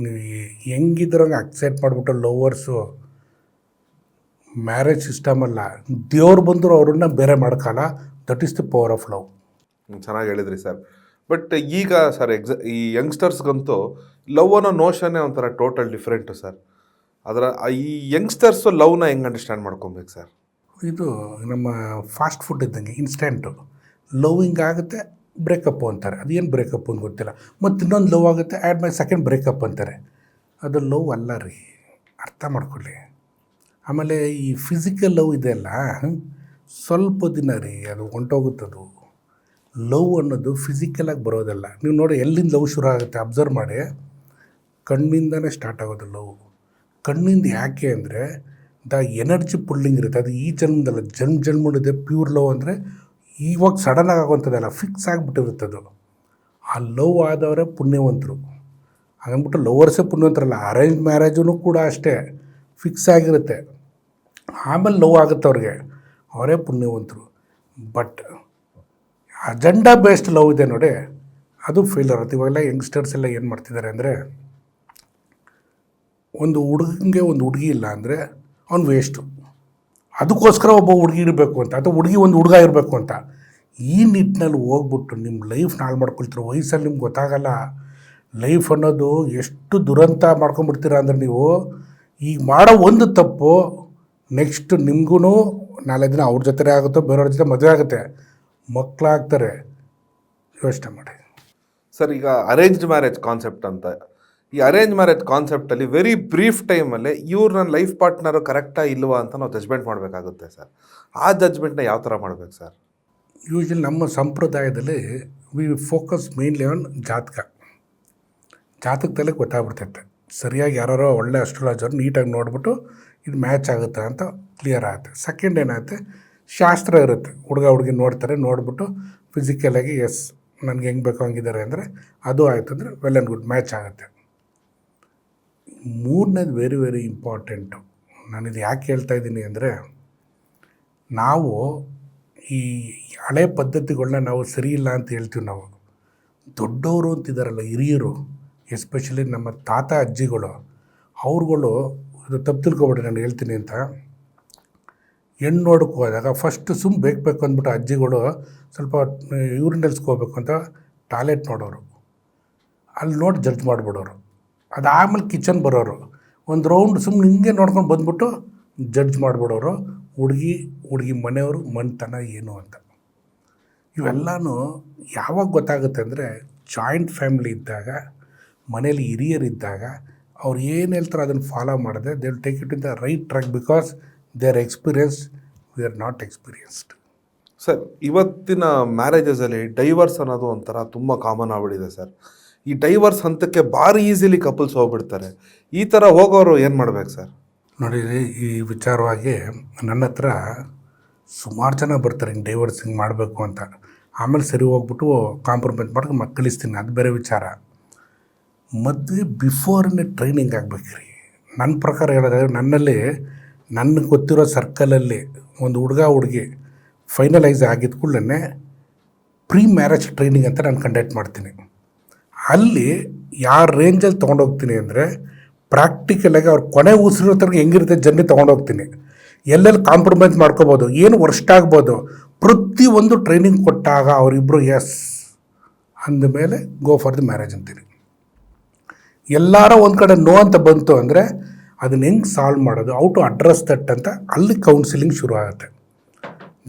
ನೀವು ಹೆಂಗಿದ್ರಂಗೆ ಅಕ್ಸೆಪ್ಟ್ ಮಾಡಿಬಿಟ್ಟು ಲವರ್ಸು ಮ್ಯಾರೇಜ್ ಸಿಸ್ಟಮ್ ಅಲ್ಲ, ದೇವ್ರು ಬಂದರೂ ಅವ್ರನ್ನ ಬೇರೆ ಮಾಡ್ಕೊಳ್ಳ. That is the power of love. ಚೆನ್ನಾಗಿ ಹೇಳಿದ್ರಿ ಸರ್. ಬಟ್ ಈಗ ಸರ್ ಈ ಯಂಗ್ಸ್ಟರ್ಸ್ಗಂತೂ ಲವ್ ಅನ್ನೋ ನೋಷನ್ನೇ ಒಂಥರ ಟೋಟಲ್ ಡಿಫ್ರೆಂಟು ಸರ್. ಅದರ ಈ ಯಂಗ್ಸ್ಟರ್ಸು ಲವ್ನ ಹೆಂಗೆ ಅಂಡರ್ಸ್ಟ್ಯಾಂಡ್ ಮಾಡ್ಕೊಬೇಕು ಸರ್? ಇದು ನಮ್ಮ ಫಾಸ್ಟ್ ಫುಡ್ ಇದ್ದಂಗೆ, ಇನ್ಸ್ಟೆಂಟು. ಲವ್ ಹಿಂಗೆ ಆಗುತ್ತೆ, ಬ್ರೇಕಪ್ಪು ಅಂತಾರೆ. ಅದೇನು ಬ್ರೇಕಪ್ಪು ಅಂತ ಗೊತ್ತಿಲ್ಲ. ಮತ್ತು ಇನ್ನೊಂದು ಲವ್ ಆಗುತ್ತೆ, ಆ್ಯಡ್ ಮೈ ಸೆಕೆಂಡ್ ಬ್ರೇಕಪ್ ಅಂತಾರೆ. ಅದು ಲವ್ ಅಲ್ಲ ರೀ, ಅರ್ಥ ಮಾಡ್ಕೊಳ್ಳಿ. ಆಮೇಲೆ ಈ ಫಿಸಿಕಲ್ ಲವ್ ಇದೆಯಲ್ಲ, ಸ್ವಲ್ಪ ದಿನ ರೀ ಅದು ಹೊಂಟೋಗುತ್ತದು. ಲವ್ ಅನ್ನೋದು ಫಿಸಿಕಲಾಗಿ ಬರೋದಲ್ಲ. ನೀವು ನೋಡಿ ಎಲ್ಲಿಂದ ಲವ್ ಶುರು ಆಗುತ್ತೆ ಅಬ್ಸರ್ವ್ ಮಾಡಿ. ಕಣ್ಣಿಂದನೇ ಸ್ಟಾರ್ಟ್ ಆಗೋದು ಲವ್. ಕಣ್ಣಿಂದ ಯಾಕೆ ಅಂದರೆ ದ ಎನರ್ಜಿ ಪುಲ್ಲಿಂಗ್ ಇರುತ್ತೆ, ಅದು ಈ ಜನ್ಮದಲ್ಲ, ಜನ್ಮದಿದೆ. ಪ್ಯೂರ್ ಲವ್ ಅಂದರೆ ಇವಾಗ ಸಡನ್ನಾಗಿ ಆಗುವಂಥದ್ದಲ್ಲ, ಫಿಕ್ಸ್ ಆಗಿಬಿಟ್ಟಿರುತ್ತದು. ಆ ಲವ್ ಆದವರೇ ಪುಣ್ಯವಂತರು. ಹಾಗಂದ್ಬಿಟ್ಟು ಲವರ್ಸೇ ಪುಣ್ಯವಂತರಲ್ಲ. ಅರೇಂಜ್ ಮ್ಯಾರೇಜೂ ಕೂಡ ಅಷ್ಟೇ, ಫಿಕ್ಸ್ ಆಗಿರುತ್ತೆ. ಆಮೇಲೆ ಲವ್ ಆಗುತ್ತೆ ಅವ್ರಿಗೆ, ಅವರೇ ಪುಣ್ಯವಂತರು. ಬಟ್ ಅಜೆಂಡಾ ಬೇಸ್ಡ್ ಲವ್ ಇದೆ ನೋಡಿ, ಅದು ಫೇಲ್ಯೂರ್ ಆಗುತ್ತೆ. ಇವಾಗೆಲ್ಲ ಯಂಗ್ಸ್ಟರ್ಸ್ ಎಲ್ಲ ಏನು ಮಾಡ್ತಿದ್ದಾರೆ ಅಂದರೆ, ಒಂದು ಹುಡುಗಂಗೆ ಒಂದು ಹುಡುಗಿ ಇಲ್ಲ ಅಂದರೆ ಅವ್ನು ವೇಸ್ಟು. ಅದಕ್ಕೋಸ್ಕರ ಒಬ್ಬ ಹುಡುಗಿ ಇರಬೇಕು ಅಂತ, ಅಥವಾ ಹುಡುಗಿ ಒಂದು ಹುಡುಗ ಇರಬೇಕು ಅಂತ. ಈ ನಿಟ್ಟಿನಲ್ಲಿ ಹೋಗ್ಬಿಟ್ಟು ನಿಮ್ಮ ಲೈಫ್ ಹಾಳು ಮಾಡ್ಕೊಳ್ತೀರ. ವಯಸ್ಸಲ್ಲಿ ನಿಮ್ಗೆ ಗೊತ್ತಾಗಲ್ಲ ಲೈಫ್ ಅನ್ನೋದು ಎಷ್ಟು ದುರಂತ ಮಾಡ್ಕೊಂಡ್ಬಿಡ್ತೀರ ಅಂದರೆ, ನೀವು ಈಗ ಮಾಡೋ ಒಂದು ತಪ್ಪು ನೆಕ್ಸ್ಟ್ ನಿಮಗೂ ನಾಳೆ ದಿನ ಅವ್ರ ಜೊತೆ ಆಗುತ್ತೋ, ಬೇರೆಯವ್ರ ಜೊತೆ ಮದುವೆ ಆಗುತ್ತೆ, ಮಕ್ಕಳಾಗ್ತಾರೆ. ಯೋಚನೆ ಮಾಡಿ ಸರ್. ಈಗ ಅರೇಂಜ್ಡ್ ಮ್ಯಾರೇಜ್ ಕಾನ್ಸೆಪ್ಟ್ ಅಂತ, ಈ ಅರೇಂಜ್ ಮ್ಯಾರೇಜ್ ಕಾನ್ಸೆಪ್ಟಲ್ಲಿ ವೆರಿ ಬ್ರೀಫ್ ಟೈಮಲ್ಲಿ ಇವ್ರು ನನ್ನ ಲೈಫ್ ಪಾರ್ಟ್ನರು ಕರೆಕ್ಟಾ ಇಲ್ವಾ ಅಂತ ನಾವು ಜಜ್ಮೆಂಟ್ ಮಾಡಬೇಕಾಗುತ್ತೆ ಸರ್. ಆ ಜಜ್ಮೆಂಟ್ನ ಯಾವ ಥರ ಮಾಡಬೇಕು ಸರ್? ಯೂಶ್ವಲಿ ನಮ್ಮ ಸಂಪ್ರದಾಯದಲ್ಲಿ ವಿ ಫೋಕಸ್ ಮೇನ್ಲಿ ಆನ್ ಜಾತಕದಲ್ಲೇ ಗೊತ್ತಾಗ್ಬಿಡ್ತೈತೆ. ಸರಿಯಾಗಿ ಯಾರೋ ಒಳ್ಳೆ ಅಸ್ಟ್ರಾಲಜರ್ ನೀಟಾಗಿ ನೋಡಿಬಿಟ್ಟು ಇದು ಮ್ಯಾಚ್ ಆಗುತ್ತೆ ಅಂತ ಕ್ಲಿಯರ್ ಆಗುತ್ತೆ. ಸೆಕೆಂಡ್ ಏನಾಗುತ್ತೆ, ಶಾಸ್ತ್ರ ಇರುತ್ತೆ. ಹುಡುಗ ಹುಡುಗಿ ನೋಡ್ತಾರೆ, ನೋಡಿಬಿಟ್ಟು ಫಿಸಿಕಲಾಗಿ ಎಸ್ ನನಗೆ ಹೆಂಗೆ ಬೇಕು ಹಂಗಿದ್ದಾರೆ ಅಂದರೆ ಅದು ಆಯಿತು ಅಂದರೆ ವೆಲ್ ಆ್ಯಂಡ್ ಗುಡ್, ಮ್ಯಾಚ್ ಆಗುತ್ತೆ. ಮೂರನೇದು ವೆರಿ ವೆರಿ ಇಂಪಾರ್ಟೆಂಟು. ನಾನಿದು ಯಾಕೆ ಹೇಳ್ತಾ ಇದ್ದೀನಿ ಅಂದರೆ, ನಾವು ಈ ಹಳೆ ಪದ್ಧತಿಗಳನ್ನ ನಾವು ಸರಿ ಇಲ್ಲ ಅಂತ ಹೇಳ್ತೀವಿ. ನಾವು ದೊಡ್ಡವರು ಅಂತಿದ್ದಾರಲ್ಲ, ಹಿರಿಯರು, ಎಸ್ಪೆಷಲಿ ನಮ್ಮ ತಾತ ಅಜ್ಜಿಗಳು, ಅವ್ರುಗಳು ಇದು ತಪ್ಪು ತಿಳ್ಕೊಬೇಡಿ ನಾನು ಹೇಳ್ತೀನಿ ಅಂತ. ಹೆಣ್ಣು ನೋಡಕ್ಕೆ ಹೋದಾಗ ಫಸ್ಟ್ ಬೇಕು ಅಂದ್ಬಿಟ್ಟು ಅಜ್ಜಿಗಳು ಸ್ವಲ್ಪ ಯೂರಿನಲ್ಸ್ಕೋಬೇಕು ಅಂತ ಟಾಯ್ಲೆಟ್ ನೋಡೋರು, ಅಲ್ಲಿ ನೋಡಿ ಜಡ್ಜ್ ಮಾಡಿಬಿಡೋರು. ಅದಾದಮೇಲೆ ಕಿಚನ್ ಬರೋರು, ಒಂದು ರೌಂಡ್ ಸುಮ್ಮನೆ ಹಿಂಗೆ ನೋಡ್ಕೊಂಡು ಬಂದ್ಬಿಟ್ಟು ಜಡ್ಜ್ ಮಾಡಿಬಿಡೋರು. ಹುಡುಗಿ ಮನೆಯವರು ಮನ್ತನ ಏನು ಅಂತ. ಇವೆಲ್ಲನೂ ಯಾವಾಗ ಗೊತ್ತಾಗುತ್ತೆ ಅಂದರೆ, ಜಾಯಿಂಟ್ ಫ್ಯಾಮಿಲಿ ಇದ್ದಾಗ, ಮನೇಲಿ ಹಿರಿಯರಿದ್ದಾಗ ಅವ್ರು ಏನು ಹೇಳ್ತಾರೆ ಅದನ್ನು ಫಾಲೋ ಮಾಡಿದ್ರೆ they will take it in the right track, because they R experienced, we are not experienced. Sir, ಇವತ್ತಿನ ಮ್ಯಾರೇಜಸಲ್ಲಿ ಡೈವರ್ಸ್ ಅನ್ನೋದು ಒಂಥರ ತುಂಬ ಕಾಮನ್ ಆಗ್ಬಿಟ್ಟಿದೆ ಸರ್. ಈ ಡೈವರ್ಸ್ ಹಂತಕ್ಕೆ ಭಾರಿ ಈಸಿಲಿ ಕಪಲ್ಸ್ ಹೋಗ್ಬಿಡ್ತಾರೆ. ಈ ಥರ ಹೋಗೋರು ಏನು ಮಾಡ್ಬೇಕು ಸರ್? ನೋಡಿ, ಈ ವಿಚಾರವಾಗಿ ನನ್ನ ಹತ್ರ ಸುಮಾರು ಜನ ಬರ್ತಾರೆ ಹಿಂಗೆ ಡೈವರ್ಸ್ ಹಿಂಗೆ ಮಾಡಬೇಕು ಅಂತ. ಆಮೇಲೆ ಸರಿ ಹೋಗ್ಬಿಟ್ಟು ಕಾಂಪ್ರಮೈಸ್ ಮಾಡೋಕೆ ಮಕ್ಕಳಿಸ್ತೀನಿ, ಅದು ಬೇರೆ ವಿಚಾರ. ಮದುವೆ ಬಿಫೋರ್ನೇ ಟ್ರೈನಿಂಗ್ ಆಗಬೇಕ್ರಿ. ನನ್ನ ಪ್ರಕಾರ ಹೇಳಿದ್ರೆ ನನ್ನಲ್ಲಿ ನನಗೆ ಗೊತ್ತಿರೋ ಸರ್ಕಲಲ್ಲಿ ಒಂದು ಹುಡುಗಿ ಫೈನಲೈಸ್ ಆಗಿದ್ದ ಕೂಡಲೇ ಪ್ರೀ ಮ್ಯಾರೇಜ್ ಟ್ರೈನಿಂಗ್ ಅಂತ ನಾನು ಕಂಡಕ್ಟ್ ಮಾಡ್ತೀನಿ. ಅಲ್ಲಿ ಯಾವ ರೇಂಜಲ್ಲಿ ತೊಗೊಂಡೋಗ್ತೀನಿ ಅಂದರೆ ಪ್ರಾಕ್ಟಿಕಲಾಗಿ ಅವ್ರು ಕೊನೆ ಉಸಿರೋ ಥರ ಹೆಂಗಿರುತ್ತೆ ಜರ್ನಿ ತೊಗೊಂಡೋಗ್ತೀನಿ. ಎಲ್ಲೆಲ್ಲಿ ಕಾಂಪ್ರಮೈಸ್ ಮಾಡ್ಕೋಬೋದು, ಏನು ವರ್ಷ ಆಗ್ಬೋದು, ಪ್ರತಿಯೊಂದು ಟ್ರೈನಿಂಗ್ ಕೊಟ್ಟಾಗ ಅವರಿಬ್ಬರು ಎಸ್ ಅಂದಮೇಲೆ ಗೋ ಫಾರ್ ದಿ ಮ್ಯಾರೇಜ್ ಅಂತೀನಿ. ಎಲ್ಲಾರ ಒಂದು ಕಡೆ ನೋ ಅಂತ ಬಂತು ಅಂದರೆ ಅದನ್ನ ಹೆಂಗೆ ಸಾಲ್ವ್ ಮಾಡೋದು, ಔ ಟು ಅಡ್ರೆಸ್ ದಟ್ ಅಂತ ಅಲ್ಲಿ ಕೌನ್ಸಿಲಿಂಗ್ ಶುರು ಆಗುತ್ತೆ.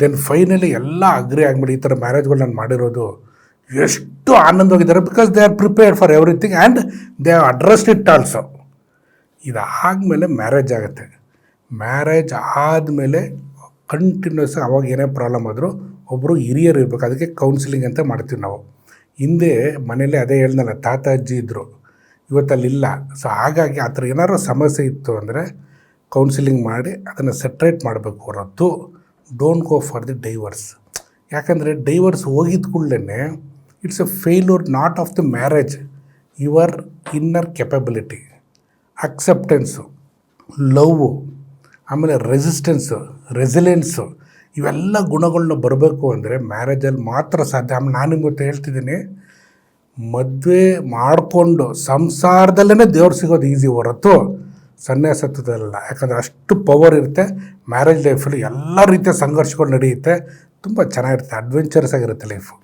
ದೆನ್ ಫೈನಲಿ ಎಲ್ಲ ಅಗ್ರಿ ಆಗಿಬಿಡಿ. ಈ ಥರ ಮ್ಯಾರೇಜ್ಗಳು ನಾನು ಮಾಡಿರೋದು ಎಷ್ಟು ಆನಂದವಾಗಿದ್ದಾರೆ, because they are prepared for everything and they have addressed it also. ಇದಾದಮೇಲೆ ಮ್ಯಾರೇಜ್ ಆಗುತ್ತೆ. ಮ್ಯಾರೇಜ್ ಆದಮೇಲೆ ಕಂಟಿನ್ಯೂಸ್ ಅವಾಗ ಏನೇ ಪ್ರಾಬ್ಲಮ್ ಆದರೂ ಒಬ್ಬರು ಹಿರಿಯರು ಇರಬೇಕು. ಅದಕ್ಕೆ ಕೌನ್ಸಿಲಿಂಗ್ ಅಂತ ಮಾಡ್ತೀವಿ ನಾವು. ಹಿಂದೆ ಮನೇಲಿ ಅದೇ ಹೇಳ್ದಲ್ಲ, ತಾತ ಅಜ್ಜಿ ಇದ್ದರು, ಇವತ್ತಲ್ಲಿಲ್ಲ. ಸೊ ಹಾಗಾಗಿ ಆ ಥರ ಏನಾದ್ರು ಸಮಸ್ಯೆ ಇತ್ತು ಅಂದರೆ ಕೌನ್ಸಿಲಿಂಗ್ ಮಾಡಿ ಅದನ್ನು ಸೆಟ್ರೇಟ್ ಮಾಡಬೇಕು ಹೊರತು don't go for the divorce. ಯಾಕಂದರೆ ಡೈವರ್ಸ್ ಹೋಗಿದ್ದ ಕೂಡಲೇ it's a failure not of the marriage, your inner capability, acceptance, love, ಆಮೇಲೆ ರೆಸಿಸ್ಟೆನ್ಸು, ರೆಸಿಲೆನ್ಸು, ಇವೆಲ್ಲ ಗುಣಗಳನ್ನ ಬರಬೇಕು ಅಂದರೆ ಮ್ಯಾರೇಜಲ್ಲಿ ಮಾತ್ರ ಸಾಧ್ಯ. ಆಮೇಲೆ ನಾನು ನಿಮಗೆ ಹೇಳ್ತಿದ್ದೀನಿ, ಮದುವೆ ಮಾಡಿಕೊಂಡು ಸಂಸಾರದಲ್ಲೇ ದೇವ್ರು ಸಿಗೋದು ಈಸಿ ಹೊರತು ಸನ್ಯಾಸತ್ವದಲ್ಲ. ಯಾಕಂದರೆ ಅಷ್ಟು ಪವರ್ ಇರುತ್ತೆ ಮ್ಯಾರೇಜ್ ಲೈಫಲ್ಲಿ. ಎಲ್ಲ ರೀತಿಯ ಸಂಘರ್ಷಗಳು ನಡೆಯುತ್ತೆ, ತುಂಬ ಚೆನ್ನಾಗಿರುತ್ತೆ, ಅಡ್ವೆಂಚರಸ್ ಆಗಿರುತ್ತೆ ಲೈಫು.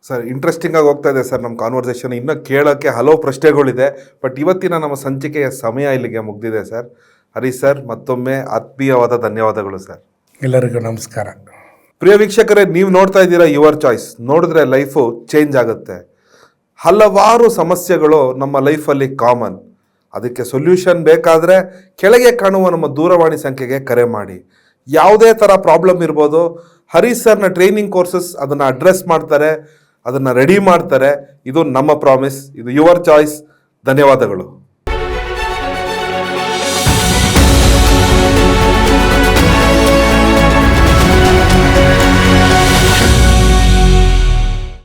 ಸರ್, ಇಂಟ್ರೆಸ್ಟಿಂಗ್ ಆಗಿ ಹೋಗ್ತಾ ಇದೆ ಸರ್ ನಮ್ಮ ಕಾನ್ವರ್ಸೇಷನ್. ಇನ್ನೂ ಕೇಳೋಕ್ಕೆ ಹಲವು ಪ್ರಶ್ನೆಗಳಿದೆ, ಬಟ್ ಇವತ್ತಿನ ನಮ್ಮ ಸಂಚಿಕೆಯ ಸಮಯ ಇಲ್ಲಿಗೆ ಮುಗ್ದಿದೆ ಸರ್. ಹರೀಶ್ ಸರ್, ಮತ್ತೊಮ್ಮೆ ಆತ್ಮೀಯವಾದ ಧನ್ಯವಾದಗಳು ಸರ್. ಎಲ್ಲರಿಗೂ ನಮಸ್ಕಾರ. ಪ್ರಿಯ ವೀಕ್ಷಕರೇ, ನೀವು ನೋಡ್ತಾ ಇದ್ದೀರಾ ಯುವರ್ ಚಾಯ್ಸ್. ನೋಡಿದ್ರೆ ಲೈಫು ಚೇಂಜ್ ಆಗುತ್ತೆ. ಹಲವಾರು ಸಮಸ್ಯೆಗಳು ನಮ್ಮ ಲೈಫಲ್ಲಿ ಕಾಮನ್. ಅದಕ್ಕೆ ಸೊಲ್ಯೂಷನ್ ಬೇಕಾದರೆ ಕೆಳಗೆ ಕಾಣುವ ನಮ್ಮ ದೂರವಾಣಿ ಸಂಖ್ಯೆಗೆ ಕರೆ ಮಾಡಿ. ಯಾವುದೇ ಥರ ಪ್ರಾಬ್ಲಮ್ ಇರ್ಬೋದು, ಹರೀಶ್ ಸರ್ನ ಟ್ರೈನಿಂಗ್ ಕೋರ್ಸಸ್ ಅದನ್ನು ಅಡ್ರೆಸ್ ಮಾಡ್ತಾರೆ, ಅದನ್ನು ರೆಡಿ ಮಾಡ್ತಾರೆ. ಇದು ನಮ್ಮ ಪ್ರಾಮಿಸ್. ಇದು ಯುವರ್ ಚಾಯ್ಸ್. ಧನ್ಯವಾದಗಳು.